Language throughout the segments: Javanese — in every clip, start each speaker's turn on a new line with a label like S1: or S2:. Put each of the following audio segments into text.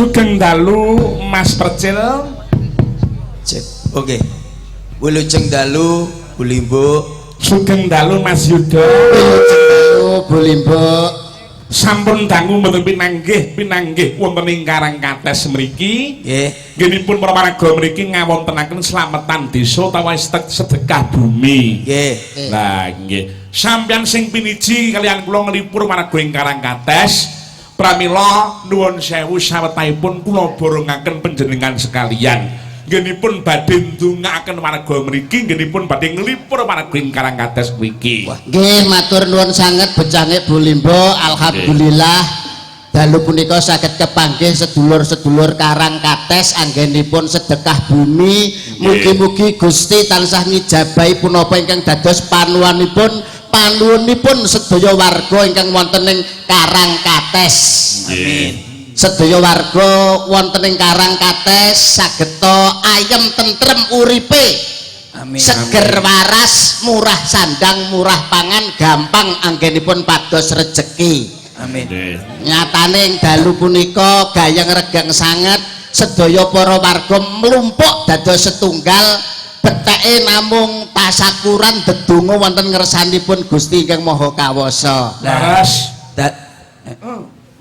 S1: Sugeng dalu Mas Percil.
S2: Cek. Oke. Wilujeng dalu Bu Limbo.
S1: Sugeng dalu Mas Yuda.
S3: Wilujeng dalu Bu Limbo.
S1: Sampun dangu mboten pinanggih wonten ing Karangkates mriki.
S2: Nggih.
S1: Nggihipun para warga mriki ngawontenaken slametan desa utawa sedekah bumi.
S2: Nggih.
S1: Lah nggih. Sampeyan sing piniji kaliyan kula nglipur warga ing Karangkates. Pramila nuwun sewu sawetahipun kula borongaken panjenengan sekalian. Nggihipun badhe ndongaaken warga mriki, nggihipun badhe nglipur warga ing Karangkates mriki.
S3: Nggih, matur nuwun sanget bejange Bu Limbo. Alhamdulillah dalu punika saged kepanggih sedulur-sedulur Karangkates anggenipun sedekah bumi. Mugi-mugi Gusti tansah ngijabahi punapa ingkang dados panuwunipun sedaya warga ingkang wonten ing Karangkates.
S1: Amin.
S3: Sedaya warga wonten ing Karangkates sageta ayem tentrem uripe.
S2: Amin.
S3: Seger waras, murah sandang, murah pangan, gampang anggenipun pados rejeki.
S2: Amin.
S3: Nyatane ing dalu punika gayeng regang sanget sedaya para warga mlumpuk dados setunggal. Beteke namung tasakuran dedonga wonten ngersanipun Gusti ingkang Maha Kawasa.
S1: Laras.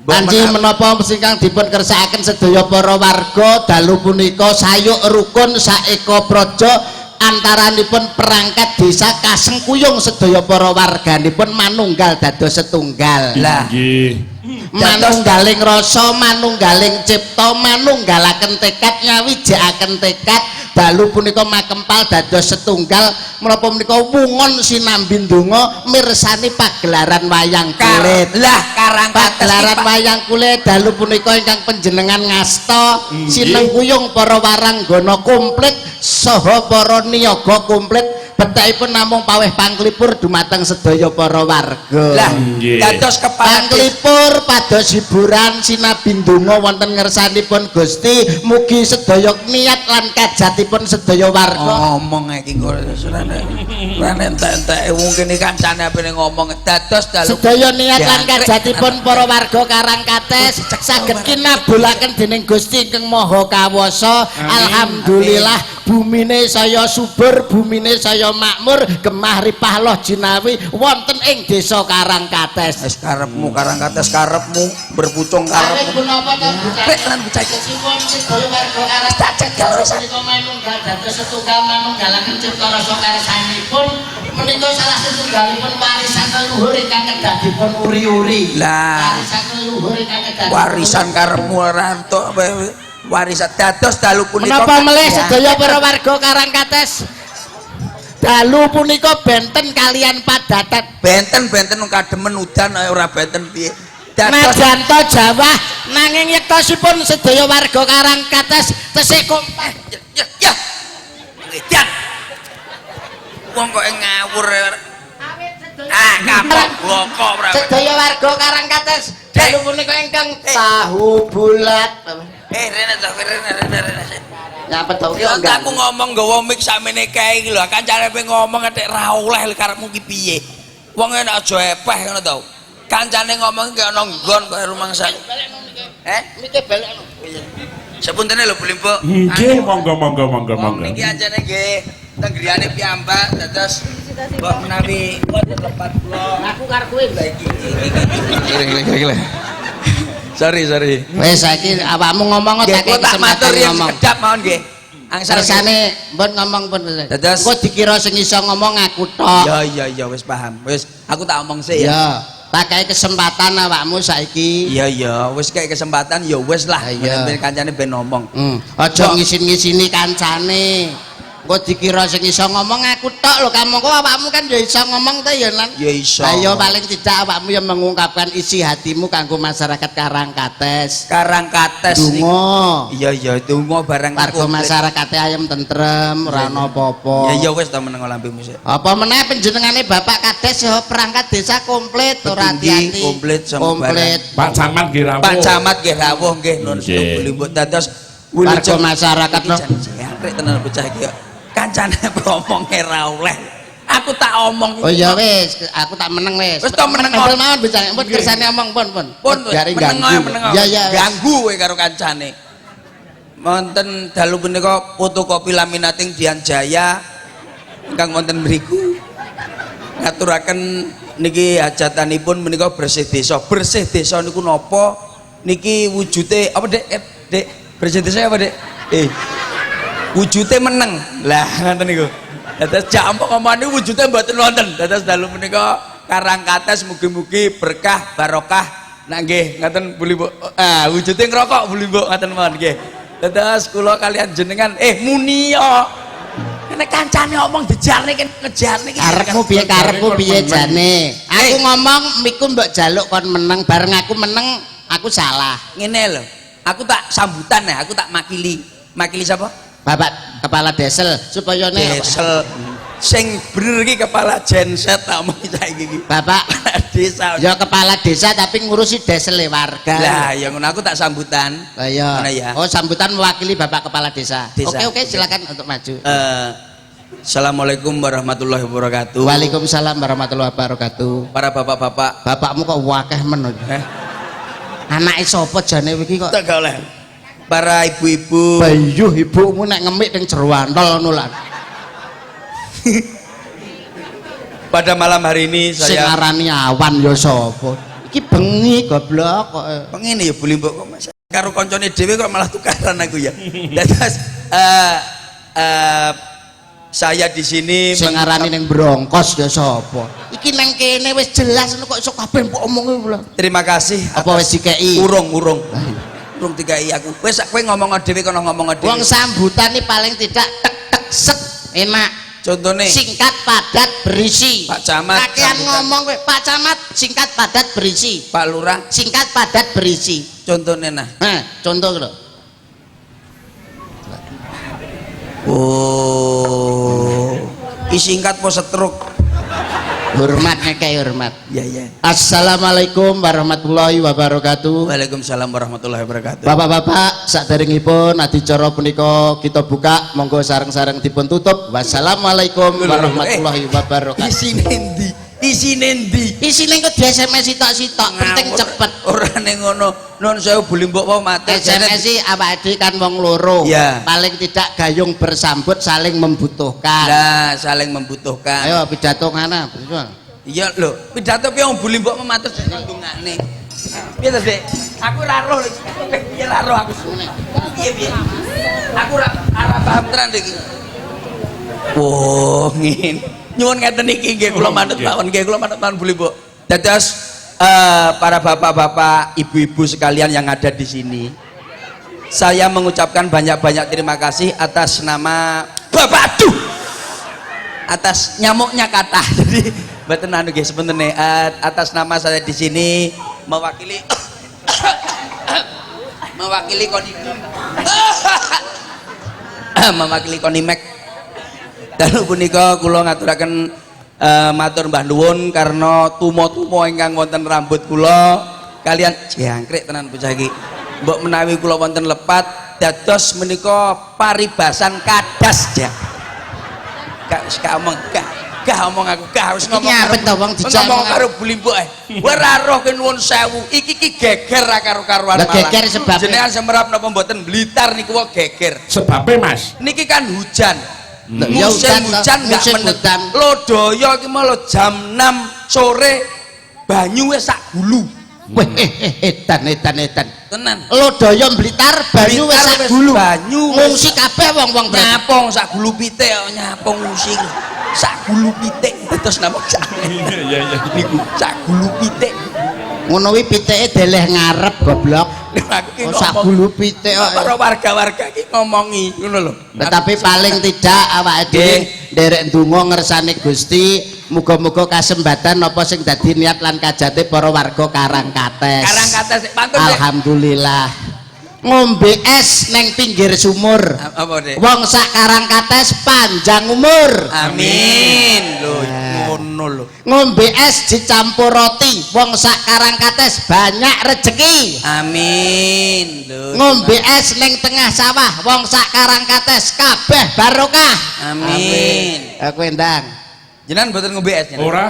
S3: Panji menapa ingkang dipun kersakaken sedaya para warga dalu punika sayuk rukun saeka praja antaranipun perangkat desa kasengkuyung sedaya para warganipun manunggal dados setunggal.
S2: Lah
S1: Nggih.
S3: Manunggaling rasa, manunggaling cipta, manunggalaken tekad, nyawijakaken tekad dalu punika makempal dados setunggal menapa menika wungon sinambi ndonga mirsani pagelaran wayang kulit.
S2: Lah Karangkates
S3: Pagelaran wayang kulit dalu punika ingkang panjenengan ngasta sinengkuyung para waranggana komplit saha para niyaga komplit. Betahipun namung paweh panglipur dumateng sedaya para warga.
S2: Lah dados kepala
S3: panglipur pados hiburan sinabi ndonga wonten ngersanipun Gusti, mugi sedaya niat lan kajatipun sedaya warga.
S2: ngomong iki kok entek-entek mungkin iki kancane apene ngomong dados dalu
S3: Sedaya niat lan kajatipun para warga Karangkates saged kinabulaken dening Gusti ingkang Maha Kawasa. Alhamdulillah bumine saya subur, bumine saya makmur, gemah ripah loh jinawi wonten ing desa Karangkates.
S2: wis karepmu Karangkates karepmu berpucung karepmu.
S3: Punapa to
S2: Lan bocah iki
S3: Siwon sedaya warga Karangkates menika manunggal dados setunggal manunggalaken cipta rasa karsanipun menika salah setunggalipun warisan leluhur ingkang kedadipun uri-uri.
S2: Lah
S3: Warisan leluhur ingkang kedadipun
S2: warisan karepmu ora entuk warisan dados dalu punika.
S3: menapa melih sedaya para warga Karangkates dalu punika benten kalian padatan
S2: Benten kademen udan ora benten piye. Dados
S3: Najanto Jawa nanging yektosipun sedaya warga Karangkates tesih kompak.
S2: ya. Ngedian. Wong kok ngawur. Kapok blokok ora.
S3: Sedaya warga Karangkates dalu punika ingkang tahu bulat.
S2: Rene to, rene.
S3: Nyapa to ki
S2: Ya
S3: enggak.
S2: aku ngomong nggawa mik sakmene kae iki lho, kancane pe ngomong nek ra oleh karepmu ki piye. Wong enak aja epeh ngono to. Kancane ngomong ki ana nggon kok rumangsa.
S3: Mike balekno.
S2: Sepuntene lho Bu Limbo.
S1: Nggih, monggo.
S2: Niki anjane nggih teng griyane piyambak dados mbok menawi wonten lepat kula.
S3: Aku karo kowe lho iki.
S2: Sorry.
S3: Wis saiki awakmu ngomong
S2: Nggih,
S3: tak
S2: kula tak matur
S3: kesempatan
S2: yen
S3: ngomong.
S2: sekedap mawon nggih. Angsal
S3: Kersane mbon ngomong pun.
S2: Dados-
S3: Engko dikira sing iso ngomong aku tok.
S2: Ya wis paham. Wis aku tak omong sih ya.
S3: Ya, tak kei kesempatan awakmu saiki.
S2: Iya, wis kayak kesempatan ya wis lah.
S3: Iya.
S2: Ben kancane ben ngomong.
S3: Aja ngisin-ngisini kancane. Engko dikira sing iso ngomong aku tok lho, kamu kok awakmu kan ya iso ngomong ta ya Nan.
S2: Ya iso.
S3: Ayo paling tidak awakmu yang mengungkapkan isi hatimu kanggo masyarakat Karangkates.
S2: Karangkates niki.
S3: Donga.
S2: Iya, donga barang
S3: Warga masyarakate ayem tentrem, ora ana apa-apa.
S2: Ya wis ta meneng lambemu sik.
S3: Apa meneh panjenengane Bapak Kades ya perangkat desa komplit ora
S2: Petinggi,
S3: hati-hati.
S2: komplit sama
S3: komplit.
S1: Pak Camat nggih rawuh.
S2: Pak Camat nggih rawuh nggih nun
S1: Nggih.
S2: Bulimbuk dados
S3: Warga masyarakat no.
S2: Arek tenan bocah iki. Kancane ngomong ra oleh. Aku tak omong.
S3: Oh iya wis, aku tak meneng wis.
S2: Wis to meneng.
S3: Meneng mawon bocah. Pun kersane omong pun.
S2: Pun
S3: Gari
S2: meneng.
S3: ganggu. Ya ya.
S2: Ganggu kowe karo kancane. Wonten dalu punika fotokopi laminating Dian Jaya ingkang wonten mriku. Ngaturaken niki hajatanipun menika bersih desa. Bersih desa niku napa? Niki wujude apa, Dek? Dek, bersih desa apa, Dek? Wujude meneng. Lah ngoten niku. Dados jampuk ngomongane wujude mboten wonten. Dados dalu menika Karangkates mugi-mugi berkah barokah. Nah nggih, ngoten Bu Limbo. Wujude ngrokok Bu Limbo ngoten mawon nggih. Dados kula kalian jenengan Munia. Nek kancane omong dijarne ngejarne iki.
S3: Karepmu piye jane? Aku ngomong miku mbok jaluk kon meneng bareng aku meneng, aku salah.
S2: Ngene lho. Aku tak sambutan ya, aku tak makili. Makili siapa?
S3: Bapak kepala desel supaya
S2: Desel. Sing bener iki kepala genset tak omong saiki iki.
S3: Bapak
S2: desa.
S3: ya kepala desa tapi ngurusi desele warga.
S2: Lah ya ngono aku tak sambutan.
S3: Lah ya.
S2: Ya.
S3: Oh sambutan mewakili Bapak kepala desa.
S2: Desa.
S3: Oke silakan untuk maju.
S2: Assalamualaikum warahmatullahi wabarakatuh.
S3: Waalaikumsalam warahmatullahi wabarakatuh.
S2: Para bapak-bapak.
S3: Bapakmu kok wakeh men. Anake sapa jane iki kok?
S2: Tak oleh. Para ibu-ibu.
S3: Bayuh ibumu nek ngemik ning jero antol ngono lah.
S2: Pada malam hari ini
S3: Sing
S2: saya
S3: arani awan ya sapa? Iki bengi goblok kok.
S2: pengene ya Bu Limbo kok Mas. Karo koncone dhewe kok malah tukaran aku ya. Dados saya di sini
S3: Sing arani ning brongkos ya sapa? Iki nang kene wis jelas kok iso kabeh mbok omongi lho.
S2: terima kasih.
S3: Apa wis dikeki?
S2: Urung dikai aku. Wis kowe ngomong dhewe kono ngomong dhewe.
S3: Wong sambutan iki paling tidak tek tek set enak.
S2: Contohnya
S3: Singkat padat berisi.
S2: Pak Camat
S3: Kakean
S2: sambutan.
S3: ngomong kowe, Pak Camat singkat padat berisi.
S2: Pak Lurah
S3: Singkat padat berisi.
S2: contohnya nah.
S3: Contoh lho.
S2: Oh. Singkat po setruk.
S3: Hormat ngekei hormat.
S2: Ya ya.
S3: Assalamualaikum warahmatullahi wabarakatuh.
S2: Waalaikumsalam warahmatullahi wabarakatuh.
S3: Bapak-bapak, saderengipun adicara punika kita buka, monggo sareng-sareng dipun tutup. Wassalamualaikum warahmatullahi wabarakatuh.
S2: Isi nendi.
S3: Isine kok di SMS sitok-sitok, penting cepet.
S2: Ora ning ngono. Nun saya Bu Limbo wae mati.
S3: SMS sih awake kan wong loro.
S2: Ya.
S3: Paling tidak gayung bersambut saling membutuhkan.
S2: Nah, saling membutuhkan.
S3: Ayo pidato ngana.
S2: Iya lho, pidato piye wong Bu Limbo matur ndungane. Piye to, Dik? Aku ora roh iki. Piye ora roh aku. Piye. Aku ora paham tenan iki. Oh, ngene. Nyuwun ngeten iki nggih kula manut mawon Bu Limbo. Dados para bapak-bapak, ibu-ibu sekalian yang ada di sini. Saya mengucapkan banyak-banyak terima kasih atas nama Bapak atas nyamuknya kata. Jadi mboten anu nggih sebenarnya atas nama saya di sini mewakili Konimek. Dalu punika kula ngaturaken matur mbah nuwun karena tumo-tumo ingkang wonten rambut kula kalian jangkrik tenan bocah iki. Mbok menawi kula wonten lepat dados menika paribasan kadas ja. Gak omong aku harus ngomong ngomong karo Bu Limbo ora roh ke nuwun sewu iki geger ra karo-karuan malah
S3: geger sebab
S2: jenengan semerap napa mboten Blitar niku wae geger
S1: Sebabnya Mas
S2: niki kan hujan
S3: Ya
S2: musim hujan nggak
S3: musim
S2: menentu
S3: hujan.
S2: Lodaya iki malah jam 6 sore banyu wis sak gulu
S3: Weh edan
S2: tenan
S3: Lodaya Blitar banyu wis
S2: Blitar
S3: sak
S2: wis
S3: gulu.
S2: banyu
S3: Ngungsi kabeh wong-wong
S2: nyapong sak gulu pitik nyapong ngungsi sak gulu pitik terus napa sak
S1: iya
S2: niku sak gulu pitik
S3: ngono kuwi pitike deleh ngarep goblok.
S2: aku ki
S3: Sak
S2: ngomong
S3: gulu pitik kok.
S2: para warga-warga iki ngomongi ngono lho
S3: Tetapi paling tidak awake dhewe nderek ndonga ngersane Gusti muga-muga kasembatan apa sing dadi niat lan kajate para warga Karangkates.
S2: Karangkates pantun Dik.
S3: Alhamdulillah. Ngombe es neng pinggir sumur.
S2: Apa Dik?
S3: Wong sak Karangkates panjang umur.
S2: Amin lho ngono lho
S3: Ngombe es dicampur roti. Wong sak Karangkates banyak rezeki.
S2: amin lho
S3: Ngombe es neng tengah sawah. Wong sak Karangkates kabeh barokah.
S2: amin
S3: Aku endang.
S2: Jenengan mboten ngombe es jenengan.
S1: Ora.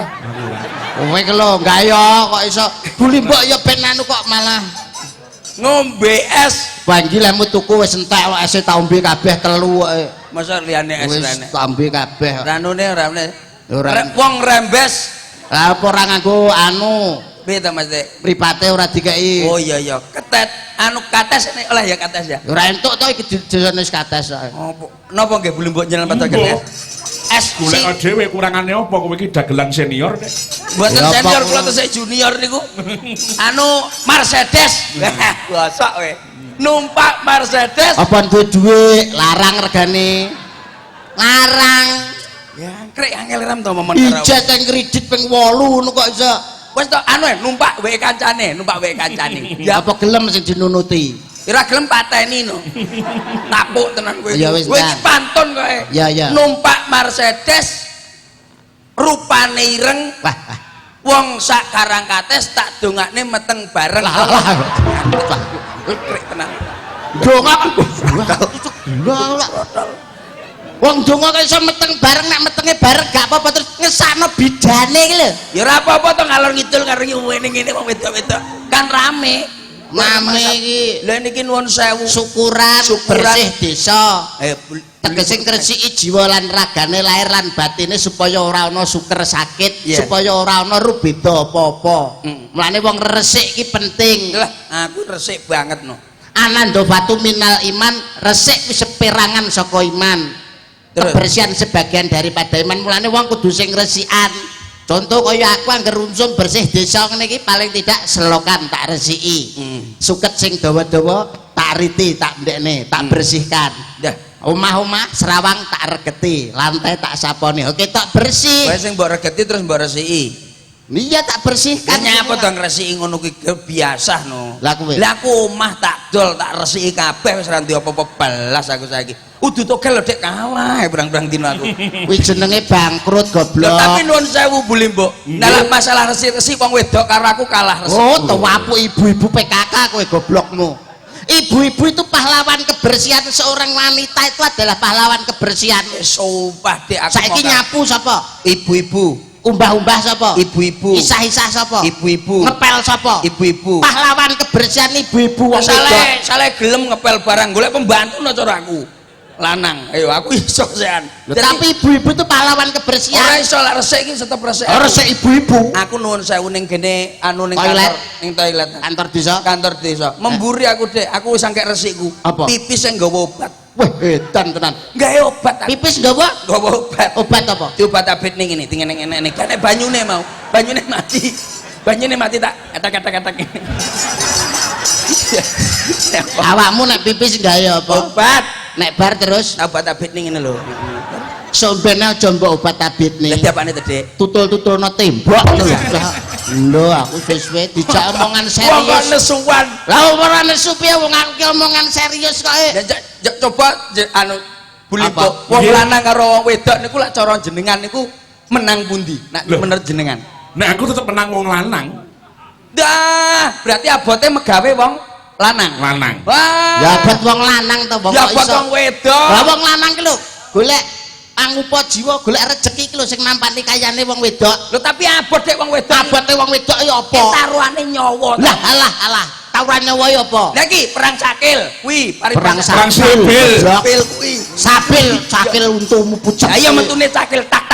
S3: Kowe ki lho gayo kok iso buli mbok ya ben anu kok malah
S2: Ngombe es.
S3: Panji lemu tuku wis entek kok ese tak ombe kabeh telu kok.
S2: Masa liyane es
S3: Wis
S2: rene.
S3: tak ombe kabeh.
S2: Ranune ora meneh.
S3: Ora.
S2: Wong rembes.
S3: Lah apa ora nganggo anu
S2: Piye ta Mas Dik?
S3: mripate ora dikeki.
S2: Oh iya ketet anu kates nek oleh ya kates ya.
S3: Ora entuk to iki dijone kates kok.
S2: Apa napa nggih buli mbok jenengan patoken es? Es
S1: Golek dhewe kurangane apa kowe iki dagelan senior nek.
S2: Mboten
S3: Ya,
S2: senior
S3: Pak.
S2: kula tesih junior niku. Anu Mercedes. Gosok we. Numpak Mercedes.
S3: Apa duwe dhuwit larang regane. Larang.
S2: Ya, krek angel ram to momon karo.
S3: Ijet yang kredit ping 8 ngono kok iso.
S2: Wes to anu numpak wae kancane.
S3: Ya apa gelem sing dinunuti.
S2: Ora gelem pateni no. Tapuk tenan kowe.
S3: Ya wis,
S2: Kowe iki
S3: Kang.
S2: pantun kowe.
S3: Ya.
S2: Numpak Mercedes rupane ireng.
S3: Wah.
S2: Wong sak Karangkates tak dongakne meteng bareng.
S3: Lah.
S2: Krek tenan.
S3: Dongak. Wong donga kok iso meteng bareng nek metenge bareng gak apa-apa terus ngesakno bidane iki lho.
S2: Ya ora apa-apa to ngalor ngidul karo ngene wong wedok-wedok. Kan rame.
S3: Mame iki
S2: Lah niki nuwun sewu.
S3: syukuran bersih desa. Tegese
S2: Tegese
S3: ngresiki jiwa lan ragane lahir lan batine supaya ora ana suker sakit,
S2: Yeah.
S3: supaya ora ana rubeda apa-apa. Mulane wong resik iki penting.
S2: lah aku resik banget no.
S3: Ananda batu minal iman, resik wis seperangan saka iman.
S2: Terus?
S3: Kebersihan sebagian daripada iman. Mulane wong kudu sing resikan. Contoh kaya aku angger unsum bersih desa ngene iki paling tidak selokan tak resiki. Suket sing dawa-dawa tak riti, tak ndekne, tak bersihkan.
S2: Dah.
S3: Omah-omah serawang tak regeti, lantai tak saponi. Oke, tak bersih.
S2: Kowe sing mbok regeti terus mbok resiki.
S3: Iya tak bersihkan.
S2: Kan nyapa to ngresiki ngono kuwi biasa no.
S3: Lah kowe.
S2: Lah aku omah tak dol tak resiki kabeh wis ora ndek apa-apa belas aku saiki. Udu togel lho Dek kalah berang-berang dino aku.
S3: Kuwi jenenge bangkrut
S2: Loh,
S3: goblok.
S2: tapi nuwun sewu buli mbok. Dalam masalah resi-resi wong wedok karo aku kalah resi.
S3: Oh, tuapu ibu-ibu PKK kowe goblokmu. Ibu-ibu itu pahlawan kebersihan, seorang wanita itu adalah pahlawan kebersihan.
S2: Sumpah Dek aku.
S3: Saiki nyapu sapa?
S2: Ibu-ibu.
S3: Umbah-umbah sapa?
S2: Ibu-ibu.
S3: Isah-isah sapa?
S2: Ibu-ibu.
S3: Ngepel sapa?
S2: Ibu-ibu.
S3: Pahlawan kebersihan ibu-ibu wong wedok.
S2: Salah gelem ngepel barang golek pembantu no cara aku. Lanang, ayo aku iso sean.
S3: Tapi ibu-ibu itu pahlawan
S2: ora
S3: kebersihan.
S2: iso lek resik iki tetep resik.
S3: Harus ibu-ibu.
S2: Aku nuwun sewu ning gene anu ning
S3: Toilet.
S2: kantor, ning toilet.
S3: Kantor desa.
S2: Kantor desa. Memburi aku Dek, aku wis angkek resikku.
S3: Apa?
S2: Pipis sing nggawa obat.
S3: Wah, edan tenan.
S2: Gawe obat.
S3: Pipis nggawa
S2: nggawa obat.
S3: obat apa?
S2: Diobat abet ning ngene, tingene ngene. Kan banyune mau. Banyune mati. Banyune mati tak katak-katak.
S3: Awakmu nek pipis gawe apa?
S2: Obat.
S3: Nek bar terus
S2: Obat abet ning ngene lho.
S3: sombene aja mbok obat tabit
S2: Lah
S3: nih.
S2: diapane to Dek?
S3: Tutul-tutulno tembok lho. Lho aku wis dijak omongan
S2: Wong kok
S3: serius.
S2: nesuwan.
S3: Lah ora nesu piye wong aku ki omongan serius kok.
S2: Coba anu buli
S3: Apa?
S2: kok wong lanang karo wong wedok niku lak cara jenengan niku menang pundi? Nek
S1: Loh.
S2: menurut jenengan.
S1: Nek aku tetep menang wong lanang.
S2: Dah, berarti abote megawe wong lanang.
S1: Lanang.
S2: Wah.
S3: Ya abot wong lanang to wong
S2: Ya
S3: kok
S2: abot
S3: iso.
S2: wong wedok.
S3: Lah wong lanang ki lho golek pangupa jiwa, golek rezeki ki lho sing nampani kayane wong wedok.
S2: Lho tapi abot Dek wong wedok.
S3: Abote wong wedok ya apa?
S2: Taruhane nyawa.
S3: Lah alah. Tawuran nyawa ya apa?
S2: Lah iki perang cakil. Kuwi
S3: Perang
S1: Perang
S3: sabil.
S1: sabil.
S2: cakil kuwi.
S3: Sabil untumu pucet.
S2: Lah iya mentune cakil tak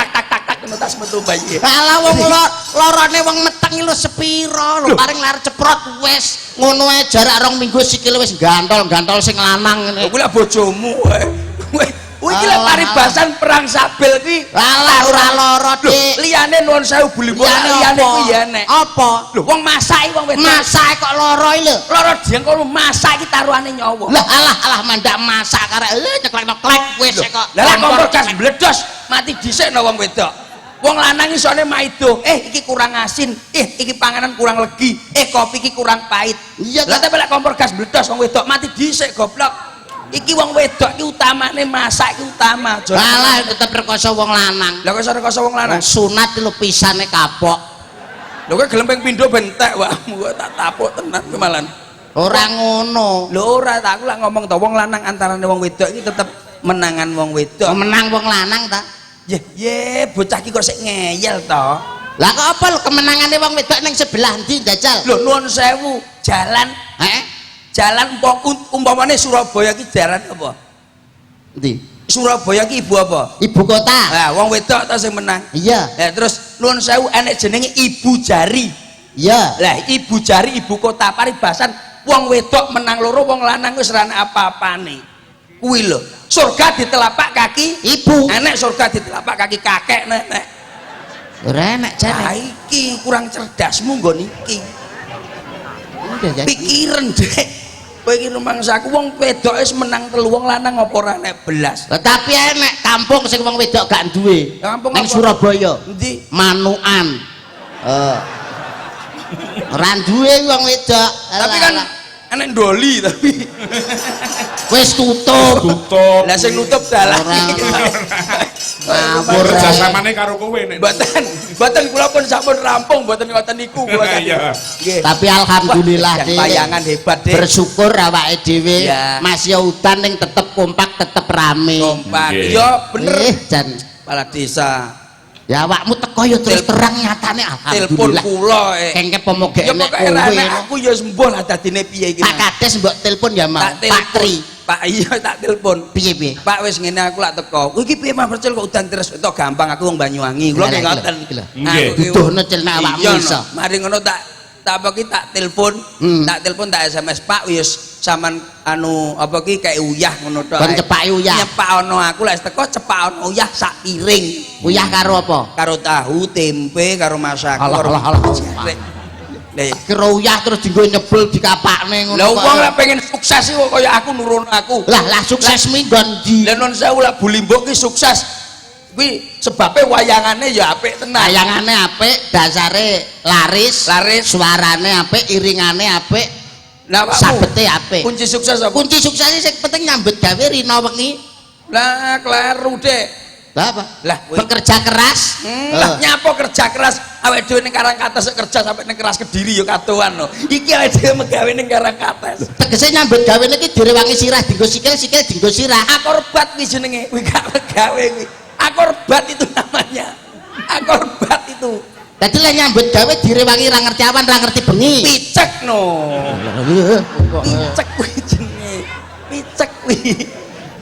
S2: ngono tas metu bayi.
S3: Alah wong lorone wong meteng lho sepiro lho paring lar ceprot wis ngono ae jarak 2 minggu sikile wis gantol sing lanang ngene.
S2: Kuwi lah bojomu wae. Kuwi iki lek
S3: Alah,
S2: paribasan perang sabil ki.
S3: Alah ora loro Dik.
S2: Liyane nuwun sewu buli liyane ku ya nek.
S3: Apa?
S2: Lho wong masaki wong wedok.
S3: Masak kok loro lho.
S2: Loro dieng kono masak iki taruhane nyawa.
S3: Lah alah mandak masak karek nyeklek-nyeklek wis kok.
S2: Lah lek kompor gas bledos mati dhisik no wong wedok. Wong lanang isone maido, iki kurang asin, iki panganan kurang legi, kopi iki kurang pahit.
S3: Iya
S2: Lah tapi lek kompor gas bledos wong wedok mati dhisik goblok. Iki wong wedok iki utamane masak iki utama.
S3: Alah tetep rekoso wong lanang.
S2: Lah kok iso rekoso wong lanang?
S3: Wong sunat lho pisane kapok.
S2: Lho kowe gelem ping pindho bentek wae tak tapuk tenan kowe malan.
S3: Ora ngono.
S2: Lho ora tak aku lak ngomong to wong lanang antarane wong wedok iki tetep menangan wong wedok.
S3: Menang wong lanang ta?
S2: Ye, bocah iki kok sik ngeyel to.
S3: Lah kok apa lho kemenangane wong wedok ning sebelah ndi jajal?
S2: Lho nuwun sewu, jalan jalan umpamane Surabaya ki jalan apa?
S3: Ndi?
S2: Surabaya ki ibu apa?
S3: Ibu kota.
S2: Nah, wong wedok ta sing menang.
S3: Iya.
S2: Terus nuwun sewu enek jenenge Ibu Jari.
S3: Iya.
S2: Lah Ibu Jari ibu kota paribasan wong wedok menang loro wong lanang wis ora apa-apane. Kuwi lho. Surga di telapak kaki
S3: ibu.
S2: Enek surga di telapak kaki kakek nenek.
S3: Ora enak jane.
S2: Ah iki kurang cerdasmu nggon iki.
S3: Udah jadi.
S2: Pikiran dek. Kowe iki rumangsaku wong wedok wis menang telu wong lanang apa ora enek belas.
S3: Tapi enek kampung sing wong wedok gak duwe.
S2: Kampung
S3: ning
S2: apa?
S3: Surabaya.
S2: Endi?
S3: Manukan. Ora duwe wong wedok.
S2: Tapi kan enek ndoli tapi
S3: wis tutup.
S2: lah sing nutup dalan
S3: Ngawur
S1: kerjasamane karo kowe nek
S2: mboten kula pun sampun rampung mboten ngoten niku kula
S1: iya
S2: nggih
S3: tapi alhamdulillah
S2: Dek bayangan hebat Dek
S3: bersyukur awake dhewe
S2: ya.
S3: masih udan ning tetep kompak tetep rame
S2: kompak
S1: Nggih.
S2: yo bener
S3: jan
S2: kepala desa
S3: ya awakmu teko yo terus terang nyatane
S2: telepon
S3: alhamdulillah
S2: kula
S3: kengke pomoge
S2: ya
S3: enek
S2: pokoke enek aku ya sembuh lah dadine piye iki
S3: Pak Kades mbok telepon ya mau
S2: tak
S3: Pak Tri
S2: Pak iya tak telepon
S3: piye
S2: Pak wis ngene aku lak teko iki piye Mas Percil kok udan terus itu gampang aku wong Banyuwangi kula nggih ngoten
S1: Nggih.
S3: butuhno celna awakmu
S2: Iya,
S3: iso
S2: no. Mari ngono tak apa ki tak telepon tak SMS Pak wis sampean anu apa ki kayak uyah ngono tok
S3: kon cepak uyah
S2: nyepak ono aku lek teko cepak ono uyah sak piring
S3: uyah karo apa
S2: karo tahu tempe karo masakan
S3: alah kira uyah terus dienggo nyebel dikapakne ngono
S2: lha wong lek pengen sukses kok kaya aku nurun aku
S3: lah sukses minggon ndi
S2: lha non sewu lek bulimbuk ki sukses kuwi sebabe wayangane ya apik tenan
S3: wayangane apik dasare laris suarane apik iringane apik
S2: nah
S3: sabete apik
S2: kunci sukses apa
S3: kunci suksesnya sing penting nyambut gawe rino wengi
S2: lah kleru Dek
S3: lah apa
S2: lah
S3: bekerja keras
S2: lah nyapo kerja keras awake dhewe ning Karangkates kerja sampai ning Keras Kediri ya katoan lho iki awake dhewe megawe ning Karangkates
S3: tegese nyambut gawe niki direwangi sirah dienggo sikil dienggo sirah
S2: akorbat kuwi jenenge kuwi gak megawe kuwi akorbat itu namanya akorbat itu
S3: dadi lek nyambut gawe direwangi ra ngerti awan ra ngerti bengi
S2: picek no picek kuwi jenenge picek kuwi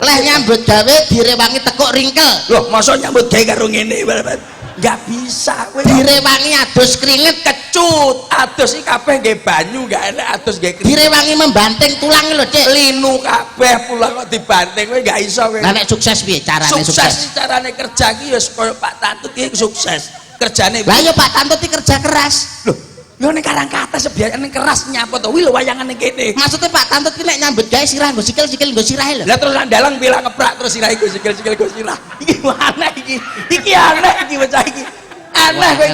S3: lek nyambut gawe direwangi tekuk ringkel
S2: loh masa nyambut gawe karo ngene nggak bisa kowe
S3: direwangi adus keringet
S2: kecut adus iki kabeh nggih banyu nggak enak adus nggih keringet
S3: direwangi membanting tulang lho Cek
S2: linu kabeh pulang kok dibanting kowe nggak iso kowe
S3: lah nek sukses piye carane
S2: sukses carane kerja iki ya koyo Pak Tantut iki sukses kerjane
S3: lah ya Pak Tantut iki kerja keras
S2: lho yo ning Karangkates biasane keras nyapa to kuwi lho wayangane kene
S3: maksudnya Pak Tantut ki nek nyambut gawe sirah nggo sikil nggo sirah lho
S2: lah terus dalang bilang ngeprak terus sirah iku sikil go sirah iki aneh iki aneh iki bocah iki aneh kowe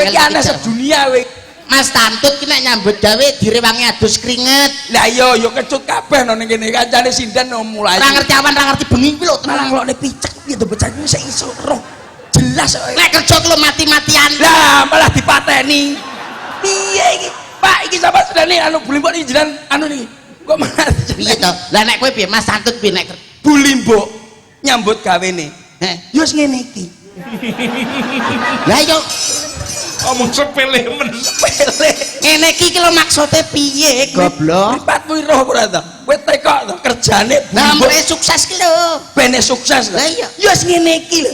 S2: iki aneh sedunia kowe
S3: Mas Tantut ki nek nyambut gawe direwangi adus keringet
S2: lah iya yo kecut kabeh nang kene kancane sindan mulai
S3: ora ngerti awan ra ngerti bengi kuwi lho
S2: malah nglokne picek piye to bocah iki sik iso roh jelas
S3: nek kerja ki lho mati-matian
S2: lah malah dipateni piye iki Pak iki sampe sedane anu bulimbok iki jenengan anu niki kok malah
S3: piye to lah nek kowe piye Mas Tantut piye nek
S2: bulimbok nyambut gawene yo wis ngene iki
S3: lah yo
S1: omong sepele men
S2: sepele
S3: ngene iki ki lho maksude piye goblok
S2: lipatmu roh ora ta kowe tekok to kerjane
S3: nah
S2: bulimbok
S3: mulai sukses ki lho
S2: bene sukses
S3: lah iya
S2: yo wis ngene iki lho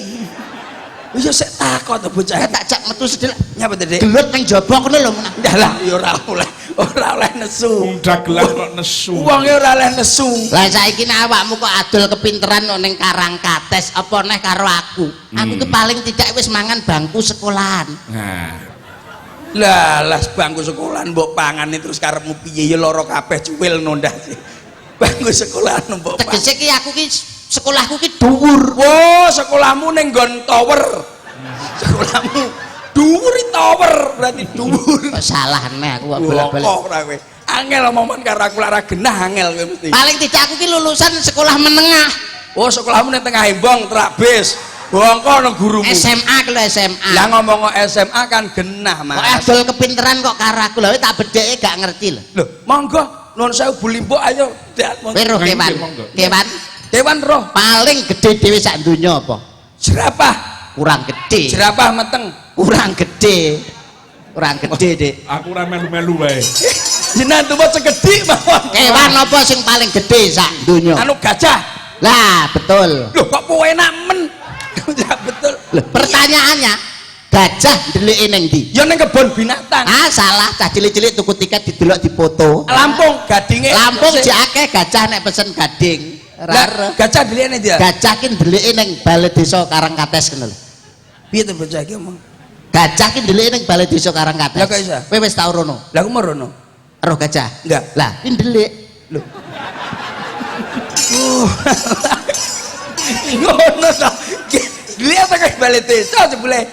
S2: yo sik takok to bocah
S3: tak jak metu sedhek
S2: nyapa Dek
S3: gelut ning jaba kono lho
S2: ndah lah yo ora oleh nesu
S1: wong dagelan kok nesu
S2: wong ora oleh nesu
S3: lah saiki nek awakmu kok adol kepinteran kok ning Karangkates apa neh karo aku ki paling tidak wis mangan bangku sekolahan
S1: nah
S2: lah bangku sekolahan mbok pangane terus karepmu piye ya lara kabeh cuwil nondah bangku sekolahan mbok
S3: tegese ki aku ki sekolahku ki dhuwur
S2: wo sekolahmu ning nggon tower sekolahmu dhuwur tower berarti dhuwur
S3: salah neh aku kok
S2: bolak-balik ora kowe angel omongan karo aku lara genah angel kowe mesti
S3: paling tidak aku ki lulusan sekolah menengah
S2: oh sekolahmu ning tengah embong Trabis bongko nang gurumu
S3: SMA ki lho SMA
S2: lah ngomong SMA kan genah Mas
S3: kok adol kepinteran kok karo aku lho tak bedheke gak ngerti lho
S2: lho monggo nuwun sewu bulimbok ayo
S3: kowe roh kewan
S2: kewan roh
S3: paling gede dhewe sak donya apa
S2: jerapah
S3: kurang gede.
S2: Jerapah meteng.
S3: Kurang gede. Kurang gede, Dik.
S1: Aku ora melu-melu wae.
S2: Jenengan tuwa segede mawon.
S3: Kewan apa sing paling gede sak donya?
S2: Anu gajah.
S3: Lah, betul.
S2: Loh kok enak men. Ya betul.
S3: Loh, pertanyaannya, gajah ndelike ning ndi?
S2: Ya ning kebon binatang.
S3: Ah, salah, cah cilik-cilik tuku tiket didelok dipoto.
S2: Lampung gadinge.
S3: Lampung jek akeh gajah nek pesen gading.
S2: Lah, gajah dhewe dia.
S3: Gajah ki ndelike ning Balai Desa Karangkates kene lho.
S2: Piye to bocah iki omong?
S3: Gajah ki ndelike ning Balai Desa Karangkates.
S2: Lah kok iso?
S3: Kowe wis tau rono?
S2: Lah aku mau rono.
S3: Roh gajah?
S2: Enggak.
S3: Lah, ki ndelik.
S2: Lho. Ngono to. Lihat apa kayak balai desa jebule.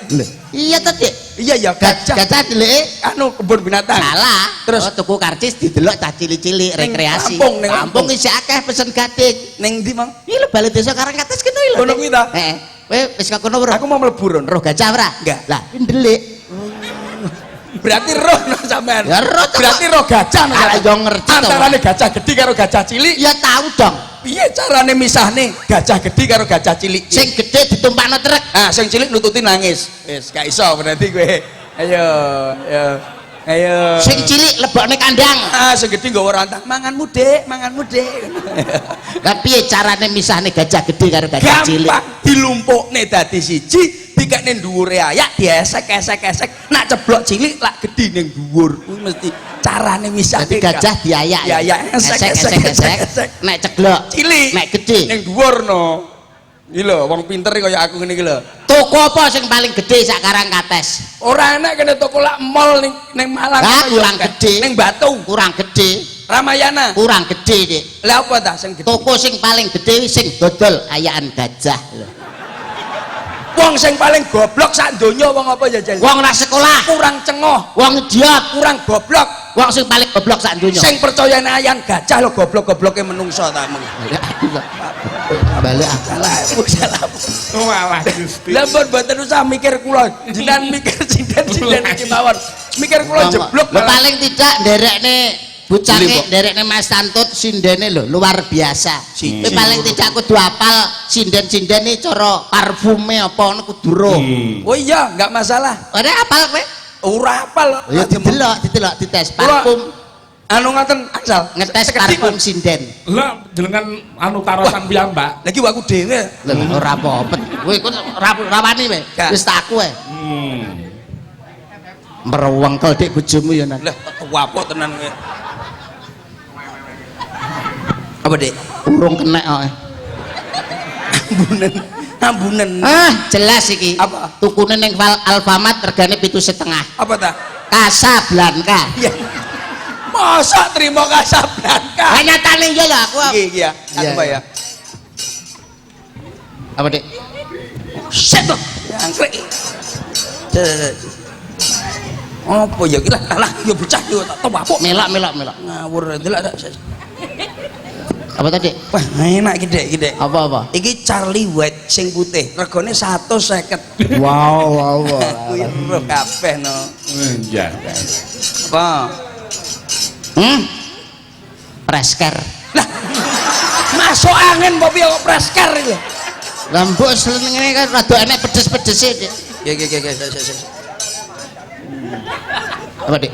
S3: Iya to, Dik.
S2: Iya ya gajah.
S3: Gajah ndelike
S2: Anu kebun binatang.
S3: salah.
S2: Terus?
S3: Oh, tuku karcis didelok cah cilik-cilik
S2: Ning
S3: rekreasi.
S2: Lampung, ning
S3: Lampung
S2: Lampung.
S3: isih akeh pesen gading.
S2: Ning ndi, Mang?
S3: Iki lho Balai Desa Karangkates kene lho.
S2: Kono kuwi ta?
S3: Heeh. Kowe wis ka kono ora?
S2: Aku mau mlebu rono.
S3: Roh gajah ora?
S2: Enggak.
S3: Lah, ki ndelik.
S2: Berarti roh no sampean.
S3: Ya roh to.
S2: Berarti roh gajah no.
S3: Ah, yo ngerti to.
S2: Antarane gajah gede karo gajah cilik.
S3: Ya tahu dong.
S2: Piye carane misahne gajah gede karo gajah cilik?
S3: Sing gede ditumpakno truk.
S2: Ah, sing cilik nututi nangis. Wis gak iso berarti kowe. Ayo, ayo. Ayo.
S3: Sing cilik lebokne kandang.
S2: Ah, sing gede nggawa rantang. Manganmu, Dik, manganmu, Dik.
S3: Lah piye carane misahne gajah gede karo gajah cilik?
S2: Gampang dilumpukne dadi siji, dikekne dhuwure ayak, diesek-esek-esek. Nak ceblok cilik lak gedhi ning dhuwur. Kuwi mesti carane misahne.
S3: Dadi gajah diayak.
S2: Ya, ya, esek-esek.
S3: Nek ceglok
S2: Cilik.
S3: nek gede.
S2: Ning dhuwur no. Iki lho, wong pinter kaya aku ngene iki lho.
S3: Toko apa sing paling gede sak Karangkates?
S2: Ora enak kene toko lak mall ning Malang.
S3: Lah kurang gede.
S2: Ning Batu,
S3: Kurang gede.
S2: Ramayana.
S3: Kurang gede, Dik.
S2: Lah apa ta sing gede?
S3: Toko sing paling gede sing dodol ayakan gajah lho.
S2: Wong sing paling goblok sak donya wong apa jajal?
S3: Wong ora sekolah,
S2: Kurang cengoh,
S3: wong idiot,
S2: kurang goblok.
S3: wong sing paling goblok sak donya.
S2: Sing percayane ayan gajah lho goblok-gobloke menungso ta mung.
S3: Balik akal.
S1: Walah Gusti.
S2: Lah mboten usah mikir kula, jenengan mikir sinden-sinden iki mawon. Mikir kula jeblok
S3: Lho, paling tidak nderekne bucange nderekne Mas Tantut sindene lho luar biasa. Kowe paling tidak kudu apal sinden-sindene cara parfume apa ngono kudu ro.
S2: Oh iya, enggak masalah.
S3: Ora apal kowe?
S2: Ora apal.
S3: Ya didelok dites parfum.
S2: Anu ngaten angsal
S3: Ngetes
S2: sekedhik,
S3: parfum
S2: Mas.
S3: sinden.
S1: Lah jenengan anu tarosan piyambak.
S2: Lagi aku dhewe.
S3: Lho ora apa-apa. Kowe iku rawani kowe.
S2: Gak.
S3: Wis tak aku ae.
S1: Hmm.
S3: Merwengkel dik bojomu ya nan.
S2: Lah tuwapok tenan kowe. Apa, Dik?
S3: Urung kenek kok.
S2: Ambunen. Ambunen.
S3: Ah, jelas iki.
S2: Apa?
S3: Tukune ning Alfamart regane 7,5.
S2: Apa ta?
S3: Casablanca.
S2: Iya. Masa terima Casablanca?
S3: Ah nyatane iya lho aku.
S2: Iki ya.
S3: Iya,
S2: Apa ya?
S3: Apa, Dik?
S2: Set loh. Angkrek. Apa ya? Lah, ya bocah yo tak tuwapok.
S3: Melok.
S2: Ngawur delok tak.
S3: Apa tadi?
S2: Wah, enak iki, Dik.
S3: Apa?
S2: Iki Charlie White sing putih. Regane 150.
S3: Wow.
S2: Kuwi ro kabeh no.
S1: Iya.
S2: Apa?
S3: Presker.
S2: Lah. Masuk angin apa piye kok presker iki?
S3: Lah mbok senengane kan rada enek pedes-pedese, Dik.
S2: Ya.
S3: Apa, Dik?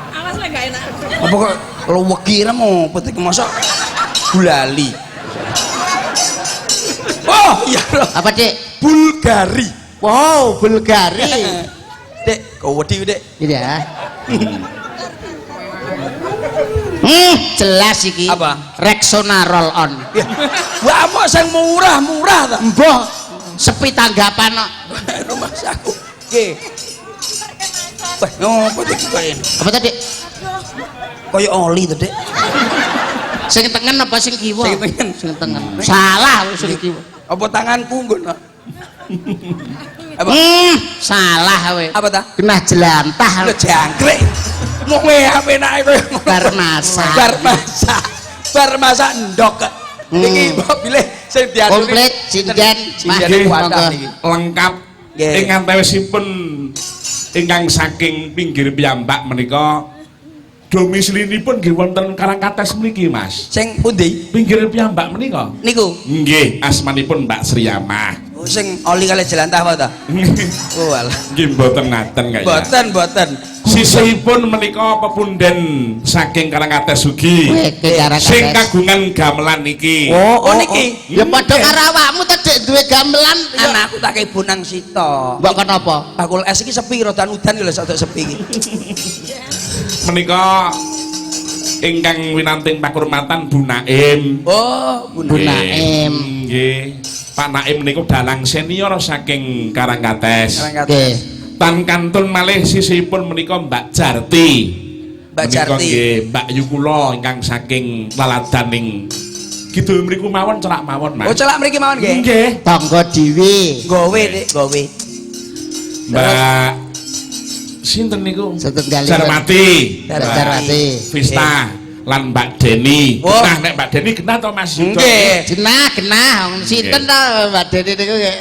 S4: Awas lah gak enak.
S2: Apa kok lu wegi mau putih mosok gulali. Oh, iya loh.
S3: Apa, Dik?
S2: Bulgari.
S3: Wow, Bulgari.
S2: Dek, kau wedi, Dek.
S3: Gitu ya. Jelas iki.
S2: Apa?
S3: Rexona roll on.
S2: Ya. Wah, apa sing murah-murah ta?
S3: Mbah sepi tanggapan kok.
S2: Rumah saku. Oke. Wah, ngopo iki kok ini?
S3: Apa tadi?
S2: Kaya oli to, Dek.
S3: Sing tengen apa sing kiwa?
S2: Sing tengen.
S3: Sing tengen. Salah sing kiwa.
S2: Apa tanganku nggon? Apa?
S3: Salah kowe.
S2: Apa ta?
S3: Genah jelantah.
S2: Lho jangkrik. Wong enak-enake kowe.
S3: Bar masak.
S2: Bar masak ndok. Iki mbok pilih sing diaturi.
S3: Komplit sinden.
S2: Sinden
S1: Nggih,
S2: kuatah iki.
S1: lengkap
S2: Nggih.
S1: ing antawasipun ingkang saking pinggir piyambak menika domislinipun nggih wonten Karangkates mriki, Mas.
S2: Sing pundi?
S1: Pinggir piyambak menika.
S2: Niku.
S1: Nggih, asmanipun Mbak Sriyamah.
S2: Sing oli kali jelantah apa ta? Oh alah.
S1: Nggih mboten ngaten kaya.
S2: Mboten.
S1: Sisihipun menika pepunden saking Karangkates ugi. Sing kagungan gamelan niki.
S2: Oh niki.
S3: Ya padha karo awakmu ta Dik duwe gamelan.
S2: Anakku tak kei Bonang Sita.
S3: Mbok kenapa?
S2: Bakul es iki sepi rodan udan lho sak sepi iki.
S1: Menika ingkang winanting pakurmatan Bu Naim.
S2: Oh,
S3: Bu Naim.
S1: Nggih. Pak Naim niku dalang senior saking Karangkates.
S2: Nggih.
S1: Tan kantun malih sisihipun menika Mbak Jarti.
S2: Mbak
S1: Menika
S2: Jarti.
S1: nggih Mbak Yu kula ingkang saking Laladaning kidul mriku mawon celak mawon, Mas.
S2: Oh, celak mriki mawon nggih.
S1: Nggih.
S3: Tangga dhewe.
S2: Gowe, Dik, gowe.
S1: Mbak sinten niku?
S3: Setunggalipun.
S1: Jarmati.
S3: Jarmati.
S1: Vista lan Mbak Deni.
S2: Oh.
S1: Nah, nek Mbak Deni genah to Mas Yudo?
S2: Nggih.
S3: Genah. Sinten ta Mbak Deni niku nggih?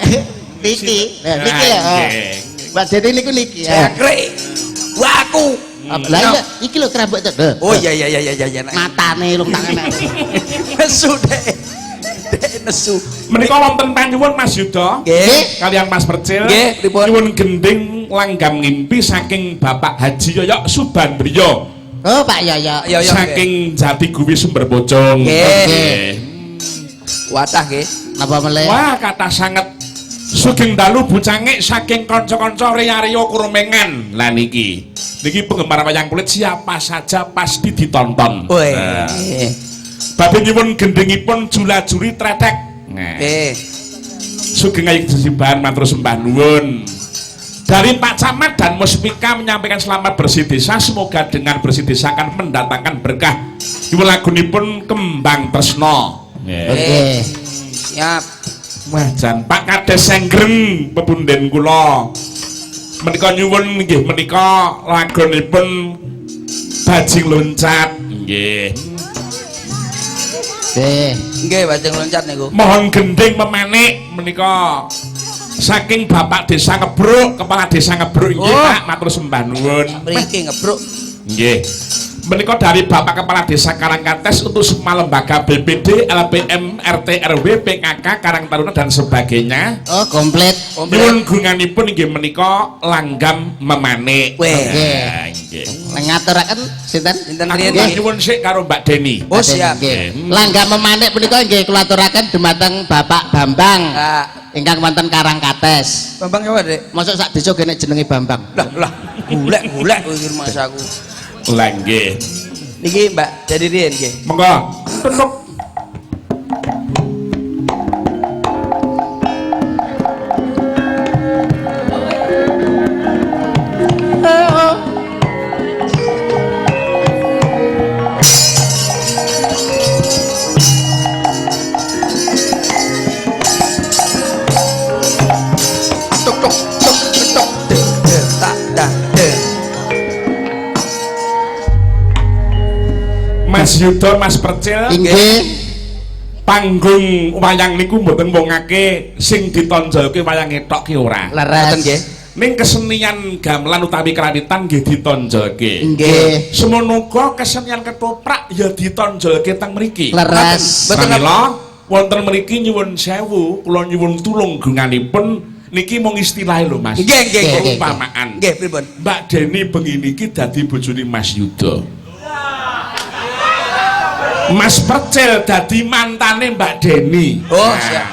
S3: Niki. Niki lho. Mbak Deni niku niki.
S2: Jangkrik. Wah aku.
S3: Lah iya, iki lho kerambut to.
S2: Oh iya.
S3: Matane lung tangane.
S2: Nesu, Dek. Dek nesu.
S1: Menika wonten panyuwun Mas Yudo.
S2: Nggih.
S1: Kalian Mas Percil.
S2: Nggih, pripun?
S1: Nyuwun gending langgam ngimpi saking Bapak Haji Yoyok Subandrio.
S3: Oh Pak Yoyo.
S2: Yo
S1: Saking Jati Guwi Sumber Bojong.
S2: Nggih. Wadah nggih.
S3: Napa meleh?
S1: Wah, kata sanget sugeng dalu bucangik saking kanca-kanca Rio Kurumengan. Lah niki penggemar wayang kulit siapa saja pasti ditonton.
S2: Woi.
S1: Badhe nyuwun gendingipun jula-juli tretek.
S2: Nggih.
S1: Sugeng ayu jesiban matur sembah nuwun. Dari Pak Camat dan Muspika menyampaikan selamat bersih desa, semoga dengan bersih desa akan mendatangkan berkah. Ibu lagunipun Kembang Tresno.
S3: Oke.
S2: Siap.
S1: Wah jan Pak Kades Sengreng pepunden kula. Menika nyuwun nggih menika lagunipun Bajing Loncat. Nggih.
S2: Nggih, Bajing Loncat niku.
S1: Mohon gending memanik menika saking Bapak Desa Ngebruk, Kepala Desa Ngebruk nggih
S2: Oh.
S1: Pak, matur sembah nuwun.
S2: Mriki ngebruk.
S1: Nggih. Menika dari Bapak Kepala Desa Karangkates untuk semua lembaga BPD, LPM, RT, RW, PKK, Karang Taruna dan sebagainya.
S3: Oh komplit.
S1: Nyuwun gunganipun inggih menika langgam memanik.
S2: Weh.
S1: Nggih.
S3: Ngaturaken sinten?
S2: Sinten
S1: Aku
S2: riyen
S1: tak
S2: nggih?
S1: nyuwun sik karo Mbak Deni.
S2: Oh, siap.
S3: Nggih. Langga memanik punika nggih kula aturaken dumateng Bapak Bambang
S2: Ah,
S3: ingkang wonten Karangkates.
S2: Bambang apa, Dik?
S3: Mosok sak desa kene jenenge Bambang.
S2: Lah, golek kuwi mas aku.
S1: Lah nggih.
S2: Niki Mbak jadi riyen nggih.
S1: Monggo. Tunduk.
S2: Tuk tuk tuk tuk tak dah.
S1: Mas Yudo, Mas Percil.
S3: Inggih.
S1: Panggung wayang niku mboten wongake sing ditonjolke wayange tok ki ora.
S2: Ngoten nggih.
S3: Leres.
S1: Ning kesenian gamelan utawi kerawitan nggih ditonjolke.
S3: Inggih.
S1: Semono uga kesenian ketoprak ya ditonjolke teng mriki.
S3: Leres.
S2: Betul.
S1: Pramila wonten mriki nyuwun sewu, kula nyuwun tulung gunganipun niki mung istilah lho Mas.
S2: Nggih, nggih, nggih.
S1: Perumpamaan.
S2: Nggih, pripun?
S1: Mbak Deni bengi niki dadi bojone Mas Yudo. Mas Percil dadi mantane Mbak Deni.
S2: Oh, siap.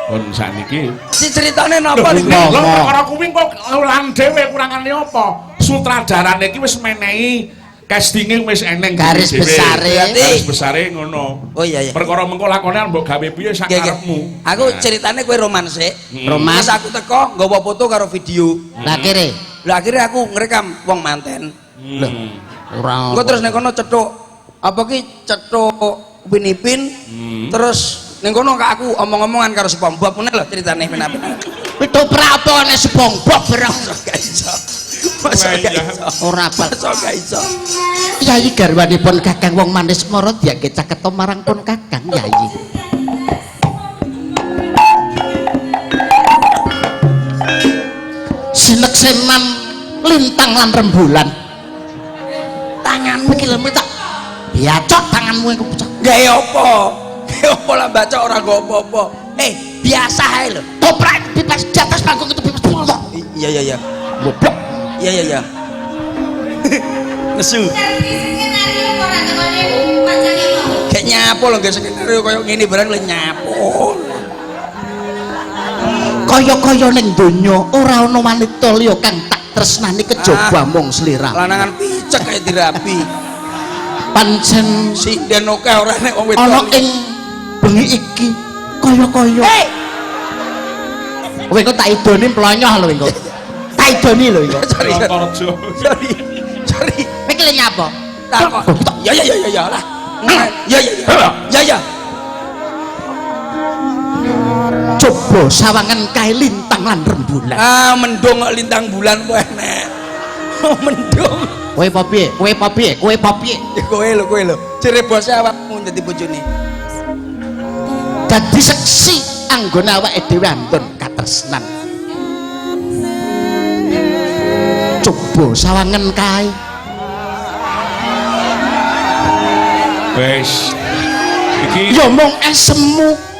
S1: Pun sakniki.
S2: Si ceritane napa niku?
S1: Lho perkara kuwi kok lan dhewe kurangane apa? Sutradarane iki wis menehi castinge wis eneng
S3: Garis
S1: dhewe.
S3: besare.
S1: Garis besare ngono.
S2: Oh iya.
S1: Perkara mengko lakone mbok gawe piye sak
S2: Nggih, nggih.
S1: karepmu.
S2: Aku ceritane kowe romanse.
S3: Roman.
S2: Terus aku teko nggawa foto karo video.
S3: Lah kire.
S2: Lah akhirnya aku ngerekam wong manten.
S1: Lho.
S3: Ora.
S2: Engko terus ning kono cethuk apa ki cethuk Winipin. Terus ning kono kak aku omong-omongan karo SpongeBob ngene lho ceritane penak-penak.
S3: Pitoprak apa nek SpongeBob barang.
S2: Gak iso. Masa gak iso.
S3: Ora apa.
S2: Masa gak iso.
S3: Yayi garwanipun Kakang wong manis mara diake caket marang pun Kakang Yayi. Sineksenan lintang lan rembulan. Tanganmu iki lho tak biacok tanganmu iku pecah.
S2: Gawe apa? Gawe apa lah baca ora nggo apa-apa. biasa ae lho.
S3: Toprak bebas di atas panggung itu bebas.
S2: Iya iya iya.
S3: Goblok.
S2: Iya iya iya. Nesu. Kayak nyapo lho guys skenario koyo ngene barang lho nyapo.
S3: Kaya-kaya ning donya ora ana wanita liya kang tak tresnani kejaba mung slira.
S2: Lanangan picek kayak dirabi.
S3: Pancen
S2: Sinden oke ora nek wong wedok.
S3: ana ing bengi iki kaya-kaya. Kowe kok tak idoni plonyoh lho engko. Tak idoni lho engko.
S2: Sorry. Sorry. Sorry.
S3: Iki lho nyapa?
S2: Takok. Ya ya ya ya ya lah. Ya ya ya. Ya ya.
S3: Coba sawangan kae lintang lan rembulan.
S2: Ah mendung kok lintang bulan kowe nek. Oh mendung.
S3: Kowe apa piye? Kowe apa piye? Kowe apa piye?
S2: Ya kowe lho. Jere bose awakmu dadi bojone.
S3: Dadi seksi anggone awake dhewe antun katresnan. Coba sawangan kae.
S1: Wes. Iki
S3: Ya mung esemu.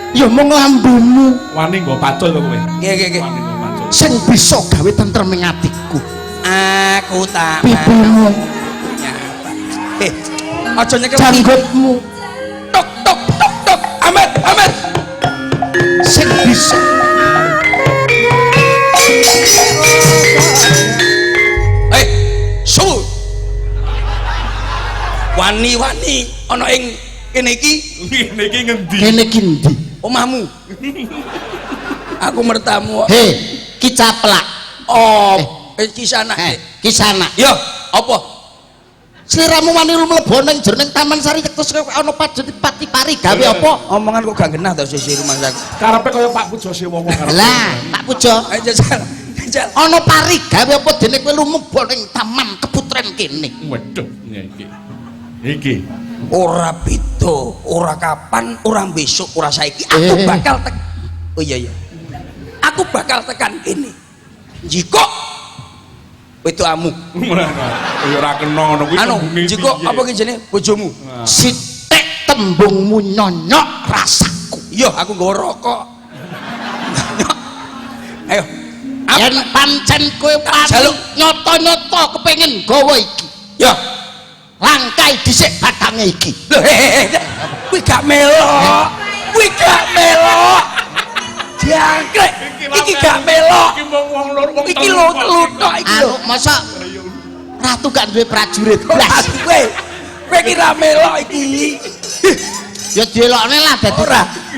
S3: Ya mung lambemu
S1: wani nggo pacul to kowe.
S2: Nggih nggih nggih.
S1: Wani nggo pacul.
S3: sing bisa gawe tentrem ing atiku.
S2: Aku tak
S3: Pipimu,
S2: aja nyekel
S3: janggutmu
S2: tok tok tok tok. Amet amet.
S3: sing bisa
S2: Su. Wani-wani ana ing kene iki.
S1: Ngene iki ngendi?
S3: kene iki ndi?
S2: Omahmu. Aku mertamu.
S3: He, ki caplak.
S2: Oh, iki sana.
S3: Kisana.
S2: Yo, apa?
S3: Sliramu wani mlebu ning jroning Taman Sari terus ana pati pari gawe apa?
S2: Omongan kok gak genah ta sisi rumah saku.
S1: Karepe kaya Pak Pujo Sewono karepe.
S3: Lah, Pak Pujo,
S2: Ayo jajal. Jajal.
S3: ana pari gawe apa dene kowe lumeba ning taman keputren kene?
S1: Waduh, iki. Iki.
S2: Ora beda, ora kapan, ora besok, ora saiki. Aku bakal Oh iya iya. Aku bakal tekan kene. Jika wedokamu.
S1: Ya ora kena ngono kuwi.
S2: Anu, jika apa ki jenenge bojomu?
S3: Sitek tembungmu nyonyok rasaku.
S2: Iya, aku nggawa rokok. Ayo.
S3: Yen pancen kowe
S2: Jaluk.
S3: nyoto-nyoto kepengin gawa iki.
S2: Ya.
S3: Langkai dhisik batange iki.
S2: Lho, kuwi gak melok. Kuwi gak melok. Jangkrik. Iki gak melok.
S1: Iki mung wong loro wong
S2: Iki lho tok iki lho.
S3: Anu, masa ratu gak duwe prajurit blas.
S2: Kowe iki ra melok iki.
S3: Ya dielokne lah dadi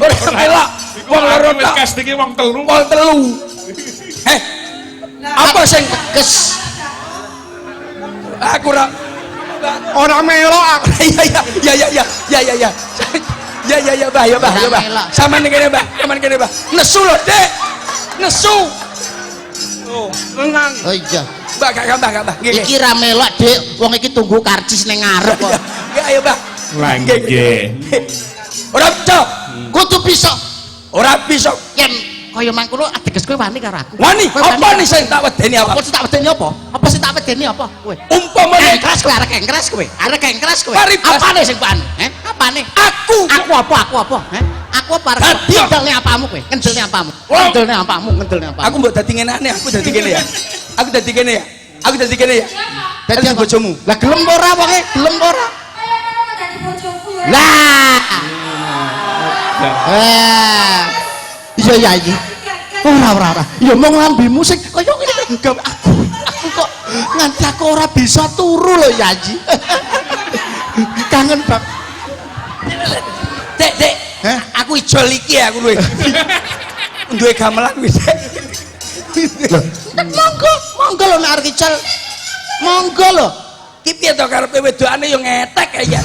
S2: Ora melok. Wong loro tok.
S1: casting iki wong telu.
S2: Wong telu. Apa sing
S3: kes
S2: aku ra
S3: ora melok aku.
S2: Ya ya ya ya ya ya. Ya ya ya Mbah, ya Mbah, ya Mbah. Sampeyan kene Mbah, sampeyan kene Mbah. Nesu lho, Dik. Nesu. Oh, tenang.
S3: Oh iya.
S2: Mbah, gak Mbah. Nggih.
S3: Iki ra melok, Dik. Wong iki tunggu karcis ning ngarep kok.
S2: Ya ayo Mbah.
S1: Lah nggih.
S2: Ora bisa.
S3: Kudu bisa
S2: Ora bisa.
S3: yen kaya mangkono ateges kowe wani karo aku.
S2: Wani,
S3: Kowe
S2: apa nih sing tak wedeni apa?
S3: Apa sih tak wedeni apa? Apa sih tak wedeni apa kowe?
S2: Umpamane
S3: Keras kowe, arek keras kowe. Arek keras kowe.
S2: Paribas.
S3: Apane sing pan? Apane?
S2: aku
S3: Aku apa? Aku apa arek
S2: Dadi.
S3: ngendelne apamu kowe? Ngendelne apamu?
S2: Wong.
S3: Ngendelne apamu?
S2: aku mbok dadi ngenane, aku dadi kene ya. Aku dadi kene ya. Aku dadi kene ya.
S3: Dadi
S2: Dadi bojomu.
S3: Lah gelem apa ora wonge? Gelem apa ora? Lah. Iya iya iya. Ora. Ya mong lambemu sing kaya ngene gawe aku kok nganti aku ora bisa turu lho ya Ji. Kangen bab.
S2: Dek. Aku ijol iki aku duwe. Duwe gamelan wis.
S3: Monggo lho nek arep icel. Monggo lho.
S2: Ki piye to karepe wedokane yo ngetek ya.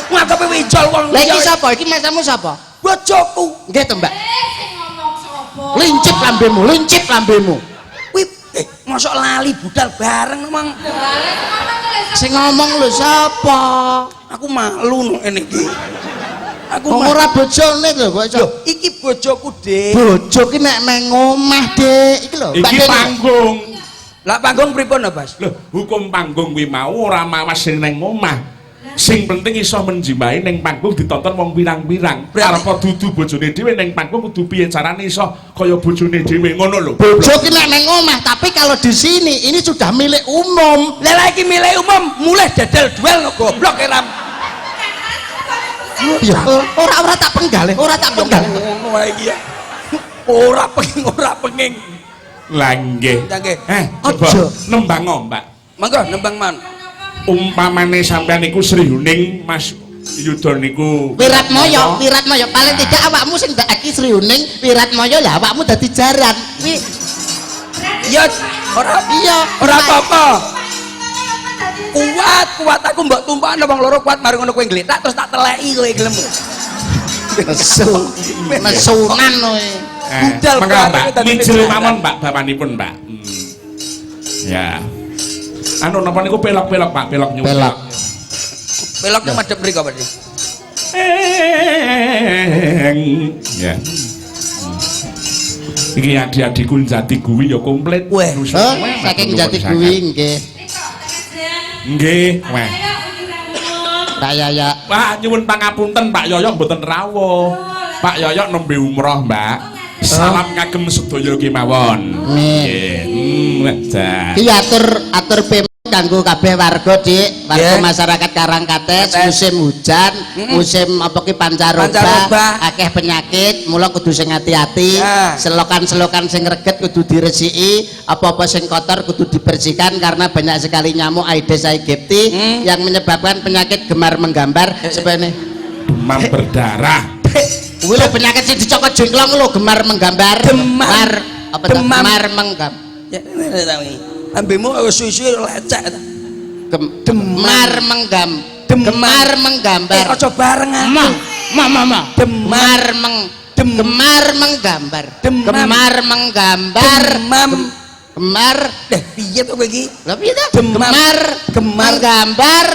S2: Ngadepe ijol wong
S3: Lah iki sapa? Iki mesamu sapa?
S2: bojoku.
S3: Nggih to, Mbak. Lincip lambemu.
S2: Kuwi mosok lali budal bareng emang.
S3: Sing ngomong lho sapa?
S2: Aku malu no ngene iki. Aku
S3: Wong ora bojone lho kok iso.
S2: Loh, iki bojoku, Dik.
S3: Bojo ki nek nang omah, Dik. Iki lho, Mbak
S1: Iki
S3: Dene.
S1: panggung.
S2: Lah panggung pripun, Bas?
S1: Lho, hukum panggung kuwi mau ora mawas ning omah. Sing penting iso menjiwai ning panggung ditonton wong pirang-pirang. Arep dudu bojone dhewe ning panggung kudu piye carane iso kaya bojone dhewe ngono lho.
S3: Bojo ki nek ning omah, tapi kalau di sini ini sudah milik umum.
S2: Lah iki milik umum, mulai dadal duel no goblok Ram.
S3: Ya, ora tak penggalih, ora tak penggalih.
S2: Ngono wae iki ya. Ora penging.
S1: Lah nggih.
S2: Nggih.
S1: Coba
S3: Aja.
S1: nembang Mbak.
S2: Monggo nembang man.
S1: Umpamane sampean niku Sri Huning Mas Yudha niku
S3: Wiratmaya paling tidak awakmu sing ndakake Sri Huning, Wiratmaya lah awakmu dadi jaran.
S2: Ya ora apa-apa. Kuat aku mbok tumpakno wong loro kuat mari ngono kowe ngletak terus tak teleki kowe gelem.
S3: Nesunan kowe.
S2: Budal
S1: Mbak, mijil mawon Mbak bapanipun Mbak. Ya. Anu napa niku pelok-pelok Pak, pelok nyuwun.
S2: Peloknya madhep mriko Pak.
S1: Ya. Iki adik-adikku Jati Guwi ya komplit.
S2: Weh,
S3: Saking Jati Guwi nggih.
S1: Nggih, weh.
S3: Pak Yoyo.
S1: Pak nyuwun pangapunten Pak Yoyo mboten rawuh. Pak Yoyo nembe umroh, Mbak. Salam kagem sedaya kemawon. Nggih.
S3: Iki atur pemut kanggo kabeh warga Dik, warga masyarakat Karangkates musim hujan, musim apa ki pancaroba, akeh penyakit, mula kudu sing hati-hati. Selokan-selokan sing reget kudu diresiki, apa-apa sing kotor kudu dibersihkan karena banyak sekali nyamuk Aedes aegypti yang menyebabkan penyakit gemar menggambar sebenarnya
S1: demam berdarah.
S3: Kuwi lho penyakit sing dicokot jengklong lho gemar menggambar. Gemar menggambar.
S2: Ya ambemu suwi-suwi lecek ta.
S3: Gemar menggambar.
S2: Aja barengan.
S3: Mama. Gemar menggambar. Gemar menggambar. Gemar.
S2: Piye to kowe iki?
S3: Lha piye ta? Gemar menggambar.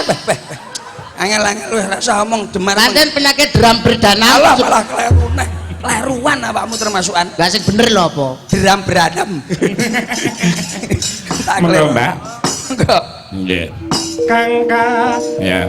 S2: Angel-angel wis rasa omong demar.
S3: Pancen penyakit deram berdarah.
S2: Allah malah kleru neh. Kleruan awakmu termasukan.
S3: Gak sing bener lho apa?
S2: Deram beradam. Tak
S1: Monggo, Mbak.
S2: Monggo.
S1: Nggih. Kangka. Ya.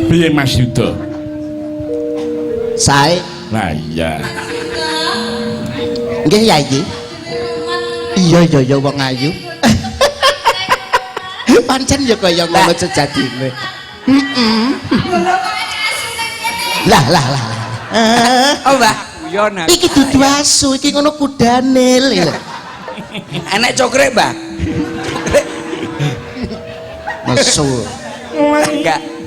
S1: Piye Mas Yudha?
S3: Sae.
S1: Lah iya.
S3: Nggih ya iki. Iya wong ayu. Pancen ya kaya ngono sejatine. Lah.
S2: Oh, Mbah. Guyon.
S3: Iki dudu asu, iki ngono kudanil.
S2: Enek cokre, Mbah.
S3: Mesu.
S2: Enggak.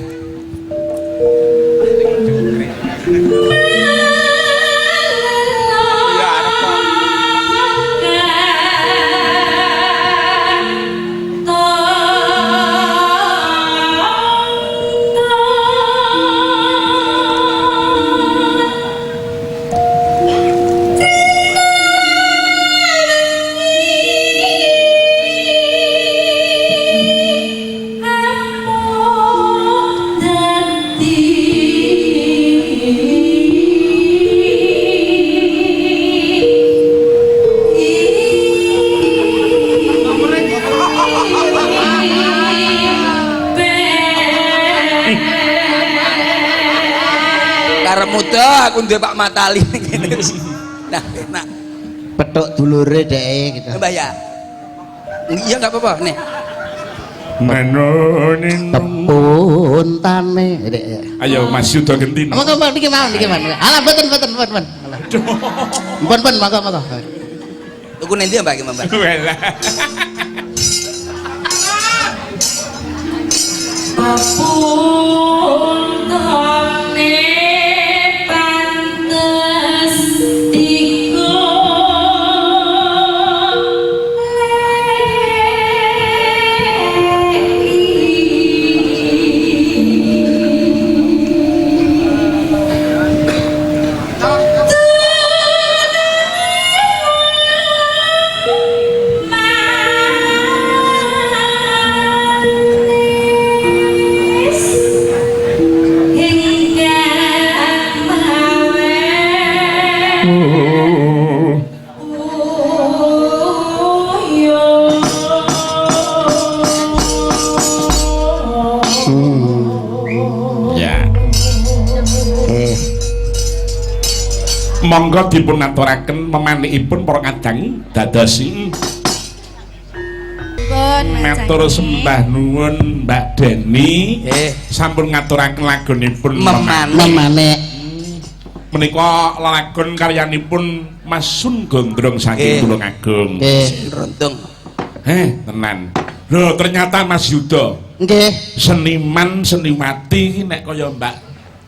S2: Muda aku duwe Pak Matali ngene wis. Nah, enak.
S3: Petuk dulure dhek gitu.
S2: Mbah ya. Iya enggak apa-apa nih.
S1: Menonin
S3: Tepuntane.
S1: Ayo Mas Yudha gentino.
S3: Monggo niki mawon. Alah mboten. Pun monggo.
S2: Tuku nanti Mbak iki Mbak.
S1: Walah. monggo dipun aturaken memanikipun para kadang dados matur sembah nuwun Mbak Deni sampun ngaturaken lagunipun
S2: memanik
S1: menika lagun karyanipun Mas Sun Gondrong saking Tulungagung
S2: runtung
S1: tenan lho ternyata Mas Yuda
S3: nggih
S1: seniman seniwati nek kaya Mbak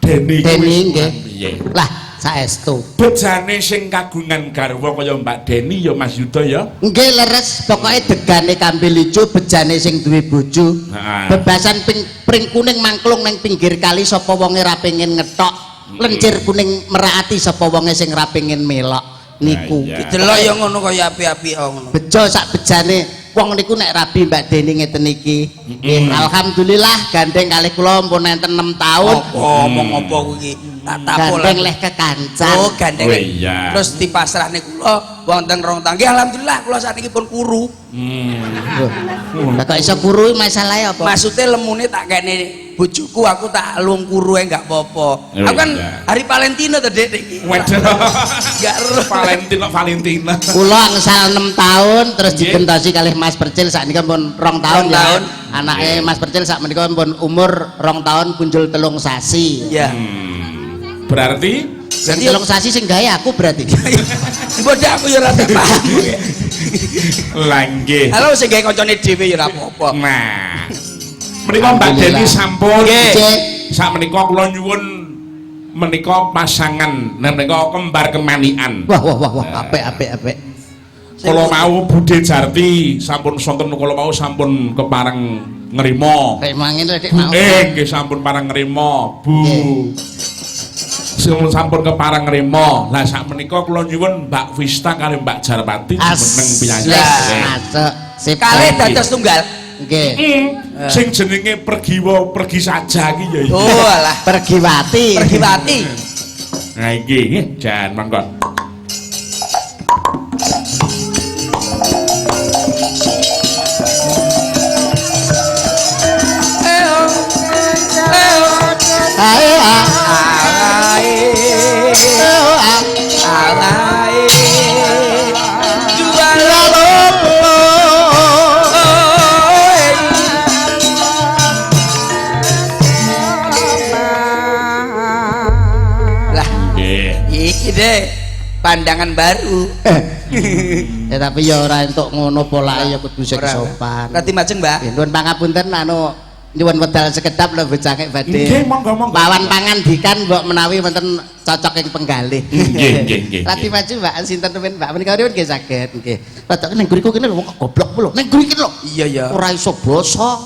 S1: Deni
S3: nggih lah saestu
S1: bejane sing kagungan garwa kaya Mbak Deni ya Mas Yuda ya
S3: nggih leres pokoke degane kambil ijo bejane sing duwe bojo bebasan pring kuning mangklung ning pinggir kali sapa wonge ra pengin ngethok lencir kuning meraati sapa wonge sing ra pengin melok niku
S2: delok ya ngono kaya api-api ngono
S3: bejo sak bejane wong niku nek rabi Mbak Deni ngeten iki alhamdulillah gandeng kalih kula mumpun enten 6 taun
S2: omong apa kuwi tak tapol
S3: gandeng leh kekancan
S2: gandeng terus dipasrahne kula wonten rong tangki alhamdulillah kula sakniki pun kuru
S3: lah kok iso kuru masalahe apa
S2: maksudnya lemune tak kene bojoku aku tak luung kuru enggak apa-apa aku kan hari Valentino to Dek iki enggak
S1: Valentina
S3: kula angsal 6 tahun terus digentosi kalih Mas Percil sakniki pun 2 tahun ya anake Mas Percil sakmenika pun umur 2 tahun punjul 3 sasi
S2: ya
S1: berarti
S3: 3 sasi sing gawe aku berarti
S2: bodoh aku ya ora paham
S1: lah nggih
S2: halo sing gawe kancane dhewe ya ora apa-apa
S1: nah menika Mbak Deni sampun sak menika kula nyuwun menika pasangan menika kembar kemanian
S3: wah apik
S1: kula mau Budhe Jarti sampun sonten kula mau sampun kepareng nrimo
S3: mangin Dik mau
S1: nggih sampun pareng nrimo Bu sampun kepareng nrimo lah sak menika kula nyuwun Mbak Vista kali Mbak Jarwati meneng piyanyi
S3: sip
S2: kalih dados tunggal
S3: nggih
S1: sing jenenge pergi saja iki ya
S2: oh alah
S3: pergiwati
S1: nah iki nggih jan monggo
S2: pandangan baru
S3: ya tapi ya ora entuk ngono polake ya kudu sing sopan
S2: rati majeng Mbak
S3: nuwun pangapunten nyuwun wedal sekedap lho bocah badhe
S1: nggih monggo
S3: pawan pangandikan mbok menawi wonten cocok ing penggalih
S1: nggih
S3: rati maju Mbak sinten men Mbak menika nuwun nggih saged nggih rodok ning ngriku kene lho wong goblok lho ning ngriku lho
S2: iya
S3: ora iso basa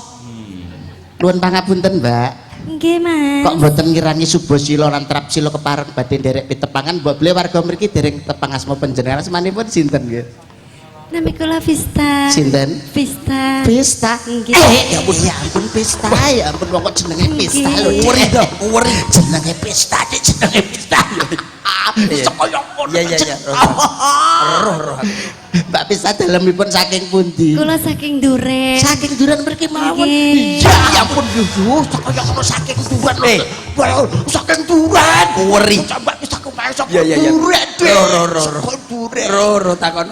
S3: nuwun pangapunten Mbak
S4: nggih Mas
S3: kok mboten ngirangi Subasila lan Trapsila kepareng badhe nderek pitepangan mbok beli warga mriki dereng tepang asma panjenengan asmanipun sinten nggih
S4: nami kula Vista
S3: sinten
S4: Vista
S3: nggih ya ampun Vista ya ampun kok jenenge Vista lho
S2: uweri
S3: jenenge Vista jenenge Vista kaya ngono
S2: ya roh
S3: Mbak Vista dalemipun saking pundi
S4: kula saking Duren
S3: mriki mawon ya ampun kaya ngono saking Duren saking Duren
S2: uweri
S3: coba Vista kepesok
S2: Duren takon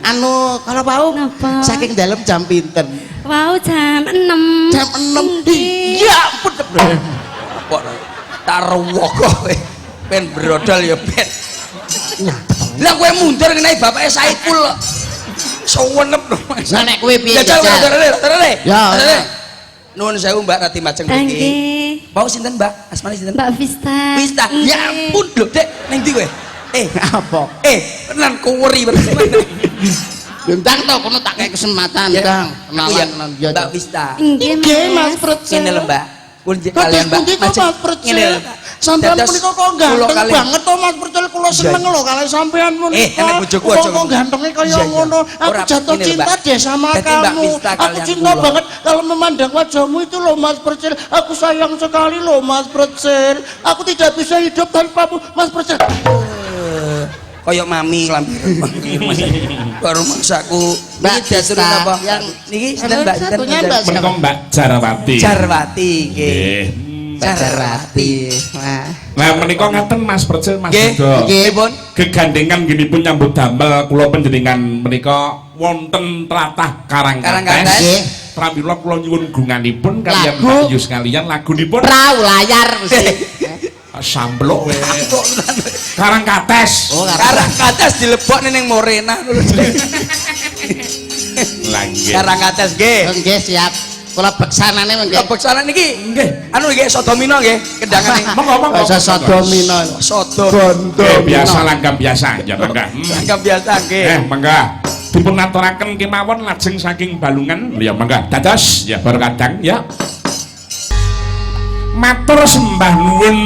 S3: anu kalau mau saking dalam jam pinten
S4: wow jam 6
S3: iya ampun
S2: kok taruh kowe pen brodol ya pen lah kowe mundur ngenai bapake Saiful suwenep lho Mas
S3: nek kowe piye
S2: terus
S3: ya
S2: nuwun sewu Mbak Rati Majeng mriki mau sinten Mbak asmane sinten
S4: Mbak Vista
S2: ya ampun lho Dek ning ndi kowe
S3: apa
S2: tenan kuweri
S3: bintang to kono tak kei kesempatan Kang kenalan
S2: Mbak Vista
S4: nggih
S3: Mas Percil
S2: ngene lho Mbak kalian Mbak
S3: Mas Percil sampean punika kok ganteng banget to Mas Percil kula seneng lho kalih sampean punika
S2: enek bojoku aja
S3: kok gantenge kaya ngono aku jatuh cinta deh sama kamu aku cinta banget kalau memandang wajahmu itu loh Mas Percil aku sayang sekali loh Mas Percil aku tidak bisa hidup tanpamu Mas Percil
S2: koyok mami baru maksaku
S3: Mbak Vista
S2: yang niki sinten Mbak
S3: satunya Mbak
S1: Mbak Jarwati
S2: nggih Pacarwati. Wah.
S1: Nah menika ngaten Mas Percil Mas
S2: Nggih,
S1: Yuda.
S2: nggih, Pun.
S1: Gegandengan ginipun nyambut damel kula panjenengan menika wonten tlatah Karangkates.
S2: Karangkates.
S1: Pramila kula nyuwun gunganipun kaliyan
S3: Lagu.
S1: Mbak Yus kaliyan lagunipun
S3: Prau layar mesti.
S1: Samblok we. Karangkates.
S3: Oh,
S2: Karangkates dilebokne ning Morena lho.
S1: Lah nggih.
S2: Karangkates nggih.
S3: Oh, nggih siap. Kula beksanane mengke.
S2: Kebeksanan niki
S1: Nggih.
S2: anu nggih Sodomino nggih kendangane.
S1: Monggo.
S3: Bahasa Sodomino.
S2: Sodom.
S1: Nggih, biasa langgam biasa ya mangga.
S2: Anggap biasa nggih.
S1: Mangga. Dipun ngaturaken kemawon lajeng saking Balungan. Ya mangga. Dados ya bar kadang ya. Matur sembah nuwun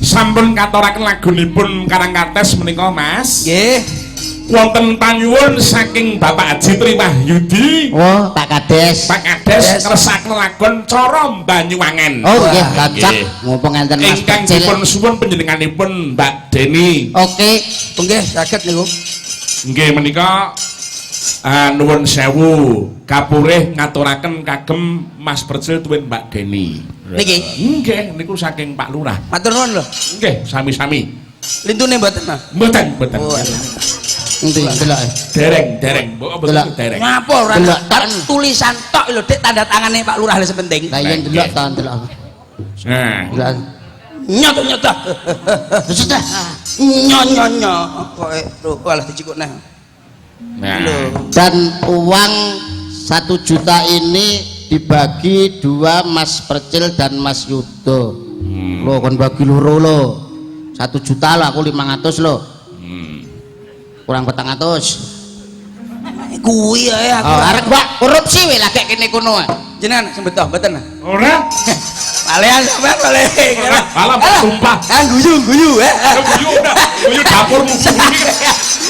S1: sampun katuraken lagunipun Karangkates menika Mas.
S2: Nggih.
S1: Wonten panyuwun saking Bapak Haji Triwahyudi.
S3: Oh, Pak Kades.
S1: Pak Kades ngresaken lagon Cara Banyuwangen.
S3: Oh, nggih,
S1: Wah,
S3: cocok.
S1: nggih.
S3: Mumpung enten Mas
S1: Ingkang
S3: Percil.
S1: dipun suwun panjenenganipun Mbak Deni.
S3: Oke.
S2: Nggih, saged niku.
S1: Nggih menika nuwun sewu kapurih ngaturaken kagem Mas Percil tuwin Mbak Deni.
S2: Niki.
S1: Nggih niku saking Pak Lurah.
S2: Matur nuwun lho.
S1: Nggih sami-sami.
S2: Lintune mboten nah.
S1: Mboten.
S2: Oh,
S3: Endi delok.
S1: Dereng. Mbok
S3: Delok.
S1: mboten dereng.
S2: ngapa ora
S3: Delok.
S2: tulisan tok lho Dik tanda tangane Pak Lurah lho sepenting.
S3: Lah yen delok ta delok.
S1: Nah,
S3: Delok.
S2: Nyot.
S3: Sudah.
S2: Nyonyo. Koe lho walah dicikukne.
S1: nah.
S3: Dan uang 1 juta ini dibagi 2 Mas Percil dan Mas Yudo. Lo kan bagi loro lo. 1 juta lo, aku 500 lo. Kurang 400.
S2: Kuwi ae aku.
S3: Oh, arek mbak korupsi we lagi kene kono.
S2: Jenengan sing beto mboten.
S1: Ora.
S2: Balean sampean bale.
S1: Alah, sumpah.
S2: Kan guyu
S1: Guyu dapurmu.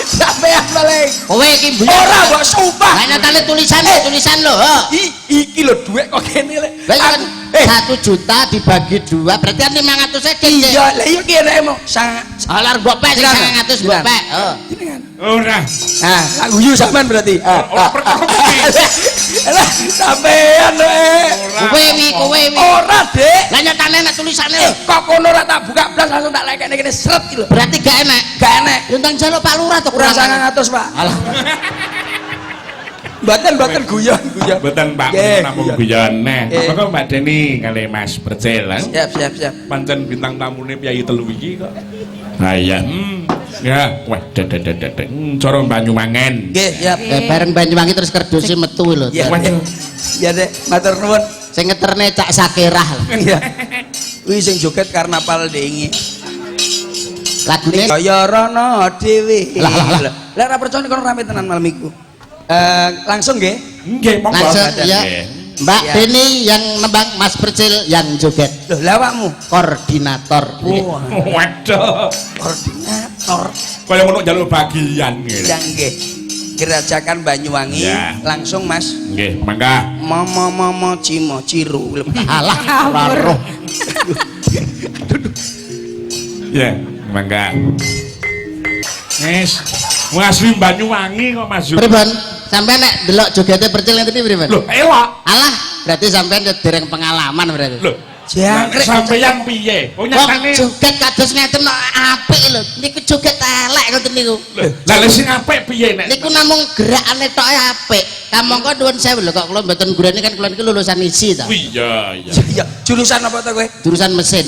S2: Sampean bale.
S3: Kowe iki mbuyut.
S2: Ora mbok sumpah.
S3: Lah nyatane tulisan lo.
S2: Iki lho dhuwit kok kene lek.
S3: Lah kan 1 juta dibagi 2 berarti kan 500 aja.
S2: Iya, lah iya kene emang
S3: Alar mbok pek 900 mbok pek. Oh.
S1: Ora.
S2: Nah, lak guyu sampean berarti.
S1: Ora perkara iki.
S2: Lah sampean
S3: Kowe wi.
S2: Ora, Dik.
S3: Lah nyatane nek tulisane
S2: Kok kono ora tak buka blas langsung tak lekekne kene sret iki lho.
S3: berarti gak enak.
S2: Gak enek.
S3: Yuntang jaluk Pak Lurah to
S2: Kurang
S3: kurang
S2: 900, Pak.
S3: Alah.
S2: Mboten guyon.
S1: Mboten Pak,
S2: Nggih,
S1: namung
S2: guyon.
S1: guyon. Nah,
S2: Nggih.
S1: monggo Mbak Deni kali Mas Percil.
S2: Siap.
S1: Pancen bintang tamune piyayi telu iki kok. Ha iya. Ya, wah dedek. Cara Banyuwangen.
S2: Nggih, siap.
S3: Bareng Banyuwangi terus kerdusnya metu lho.
S2: Iya,
S1: Waduh.
S2: Iya, Dek. Matur nuwun.
S3: Sing ngeterne Cak Sakirah lho.
S2: Iya. Kuwi sing joget karnaval dengi.
S3: Lagune
S2: Kaya rono dhewe.
S3: Lah.
S2: Lah ora percaya kono rame tenan malam iku. Langsung nggih.
S1: Nggih, monggo.
S3: langsung
S1: Mbak
S3: ya.
S1: Deni.
S3: Mbak
S2: Iya.
S3: Deni yang nembang, Mas Percil yang joget.
S2: Loh, lah awakmu
S3: Koordinator.
S1: Waduh.
S2: koordinator
S1: Kaya ngono njaluk bagian ngene.
S2: yang nggih. Gerajakan Banyuwangi
S1: Ya.
S2: langsung Mas.
S1: Nggih, mangga.
S2: Momo cimo ciru.
S3: Alah, ora roh.
S1: Ya, mangga. Wis, asli Banyuwangi kok Mas.
S3: Pripun? Sampeyan nek delok jogete Percil ngene iki pripun?
S1: Lho, elok.
S3: Alah, berarti sampeyan dereng pengalaman berarti.
S1: Lho,
S2: Jangkrik.
S1: sampeyan piye? Oh
S3: Wong
S1: nyatane.
S3: joget kados ngeten kok apik lho. Niku joget elek ngoten niku.
S1: Lah lha sing apik piye nek?
S3: Niku namung gerakane tok apik. Kamangka nuwun sewu lho kok kula mboten gurani kan kula niki lulusan isi ta.
S1: Iya.
S2: Iya, jurusan apa to kowe?
S3: Jurusan mesin.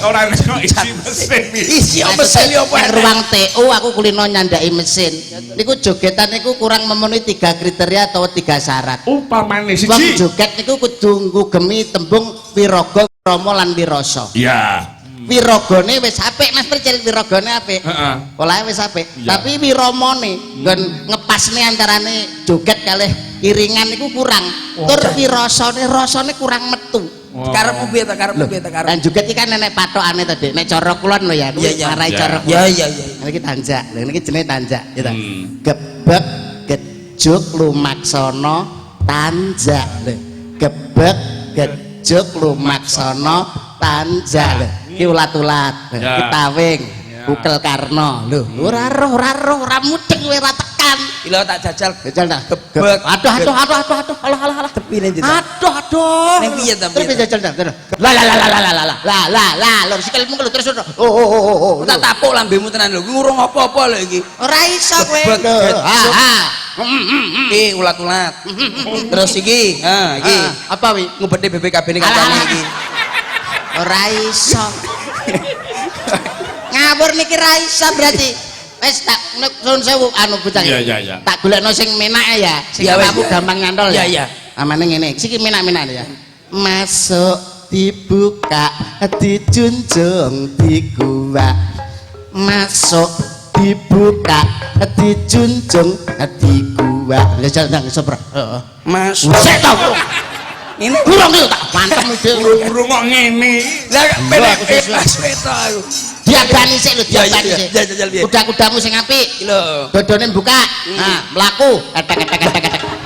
S1: Ora kok isi mesin iki.
S2: Isi apa sih apa?
S3: Nang ruang TU aku kulino nyandaki mesin. Niku jogetan niku kurang memenuhi 3 kriteria atau 3 syarat.
S1: Upamane
S3: Wong
S1: siji.
S3: joget niku kudu nggugemi tembung wiraga, krama lan wirasa.
S1: Iya.
S3: Wiragane wis apik Mas Percil, wiragane apik.
S1: Heeh.
S3: Olahe wis apik.
S1: Iya.
S3: Tapi wiramane nggon ngepasne antarane joget kalih iringan niku kurang. Tur rasane kurang metu.
S2: Karepmu piye ta? Karepmu piye ta?
S3: Dan joget iki kan nenek patokane to, Dik. Nek cara kulon lho ya,
S2: Iya, iya.
S3: marai
S1: Iya.
S3: cara.
S2: Iya.
S3: Niki tanjak. Lha niki jenenge tanjak, ya ta. Gebek gejuk lumaksana tanjak. Lho. Gebek gejuk lumaksana tanjak. Lho. Iki ulat-ulat.
S1: Ya.
S3: Iki tawing. Bukel karno. Lho, ora roh, ora mudeng kowe ora teka makan.
S2: Ilo tak jajal.
S3: Jajal dah.
S2: Gebek.
S3: Aduh. Alah.
S2: Tepine jajal.
S3: Aduh.
S2: Ning piye ta?
S3: Terus jajal dah. Lah. Lho sikilmu lho terus. Oh.
S2: Tak tapuk lambemu tenan lho. Kuwi ngurung apa-apa lho iki.
S3: Ora iso kowe.
S2: Gebek.
S3: Ha.
S2: Ulat-ulat. Terus iki, iki.
S3: Apa wi?
S2: Ngubeti BPKB ini kancane iki.
S3: Ora iso. Ngawur niki ra iso berarti. Wis tak nuwun sewu anu bocah.
S1: Iya.
S3: Tak golekno sing menake ya. Sing
S2: Iya, wis.
S3: aku gampang nyantol ya.
S2: Iya.
S3: Amane ngene, iki menak-menak ya. Masuk dibuka, dijunjung dikuwak. Masuk dibuka, dijunjung dikuwak. Lah jangan sopra. Heeh.
S2: Mas.
S3: Sik to. Ini urung iki tak pantem iki.
S1: Urung kok ngene.
S2: Lah pendek Mas Weto aku.
S3: Diabani sik lho, diabani
S2: Iya.
S3: sik.
S2: Jajal piye?
S3: Kuda-kudamu sing apik.
S2: Lho.
S3: Dodone buka. Nah, mlaku. Etek.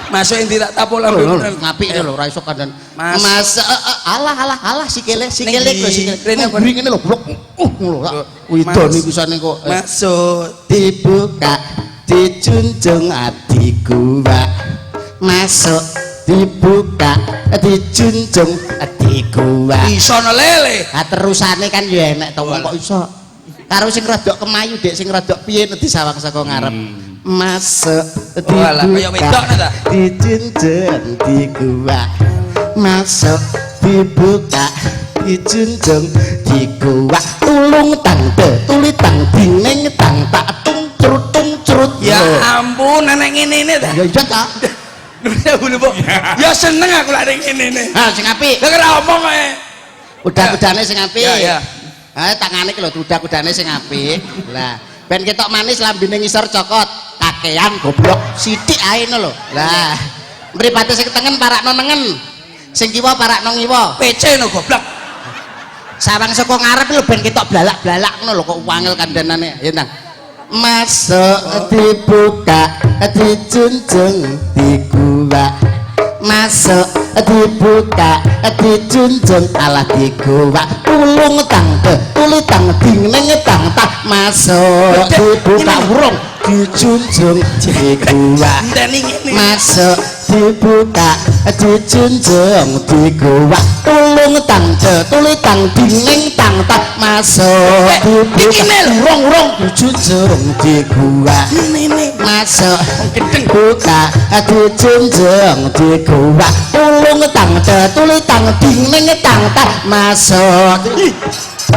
S2: Masuk endi tak tapuk lambemu tenan.
S3: Ngapik lho ora iso kandhan.
S2: Mas.
S3: Mas alah sikile lho sikile.
S2: Rene apa?
S3: Mburi ngene lho, blok. Ngono lho. Widon iki pisane kok.
S2: Masuk
S3: Dibuka, dijunjung adiku, Pak. Masuk dibuka, dijunjung adiku, Pak.
S2: iso lele.
S3: Ah terusane kan ya enek to kok iso. Karo sing rodok kemayu Dek, sing rodok piye disawang saka ngarep. Masuk
S2: Walah, kaya wedok ta?
S3: dijunjung dikuwak. Masuk dibuka dijunjung dikuwak. Tulung tangde tuli tang dingeng tang tak tung curut.
S2: Ya ampun nenek ngene ta.
S3: Ya iya ta.
S2: Dulu Bu. Ya seneng aku lek ning ngene.
S3: Ha sing apik.
S2: Lah ora omong kae.
S3: Udah-udane sing apik.
S2: Ya.
S3: Tangane iki lho udah-udane sing apik. Lah, ben ketok manis lambene ngisor cokot, kakean goblok sithik ae ngono lho. Lah, mripate sing tengen parakno nengen. Sing kiwa parakno ngiwa.
S2: PC no goblok.
S3: Sarang saka ngarep lho ben ketok blalak-blalak ngono lho kok wangel kandhanane. Ya nang. Masuk dibuka, dijunjung dikuwak. Masuk dibuka, dijunjung alah dikuwak. Tulung tang tuli tang dingeng tang tak. Masuk dibuka urung dijunjung dikuwak.
S2: Ndeni ngene.
S3: Masuk dibuka, dijunjung dikuwak. Tulung tang tuli tang dingeng tang tak. Masuk dibuka urung dijunjung dikuwak. Masuk dibuka, dijunjung dikuwak. Tulung tang tuli tang dingeng tang tak. Masuk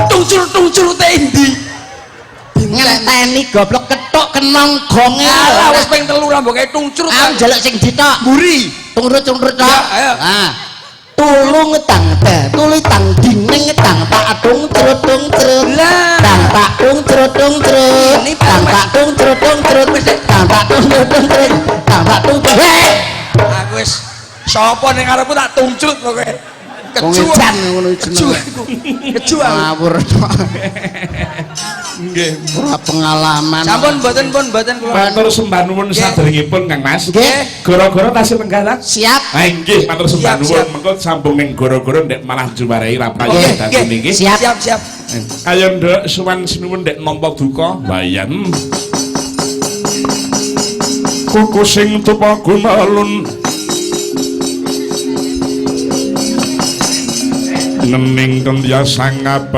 S2: Tungcur endi?
S3: ngenteni goblok ketok kenong gonge.
S2: Alah wis ping 3 rambuke tungcur
S3: Aku njaluk sing ditok.
S2: mburi.
S3: Tungurut tok.
S2: Ya, ayo.
S3: Ah. Tulung tang tuli tang dingeng tang tak tung cerut.
S2: Lah.
S3: Tang tak tung cerut.
S2: Ini
S3: Tang tak tung cerut. Tang tak tung cerut. Tang tak tung cerut.
S2: Aku wis sapa ning arepku tak tungcut pokoke.
S3: Wong edan ngono jenenge.
S2: Keju.
S3: Ngawur.
S1: Nggih.
S3: Ora pengalaman.
S2: Sampun mboten kula.
S1: Matur sembah nuwun saderengipun Kang Mas.
S3: Nggih.
S1: Goro-goro tasih Tenggala.
S3: Siap.
S1: Ah nggih, matur sembah
S2: Siap,
S1: nuwun.
S2: siap.
S1: Mengko sambung ning goro-goro ndek malah jumarai raprayu dadi niki.
S3: Siap.
S2: Siap.
S1: Ayo nduk suwan sinuwun ndek nampa duka bayan. Kuku sing tupa gumalun. Nening kendya sang abagi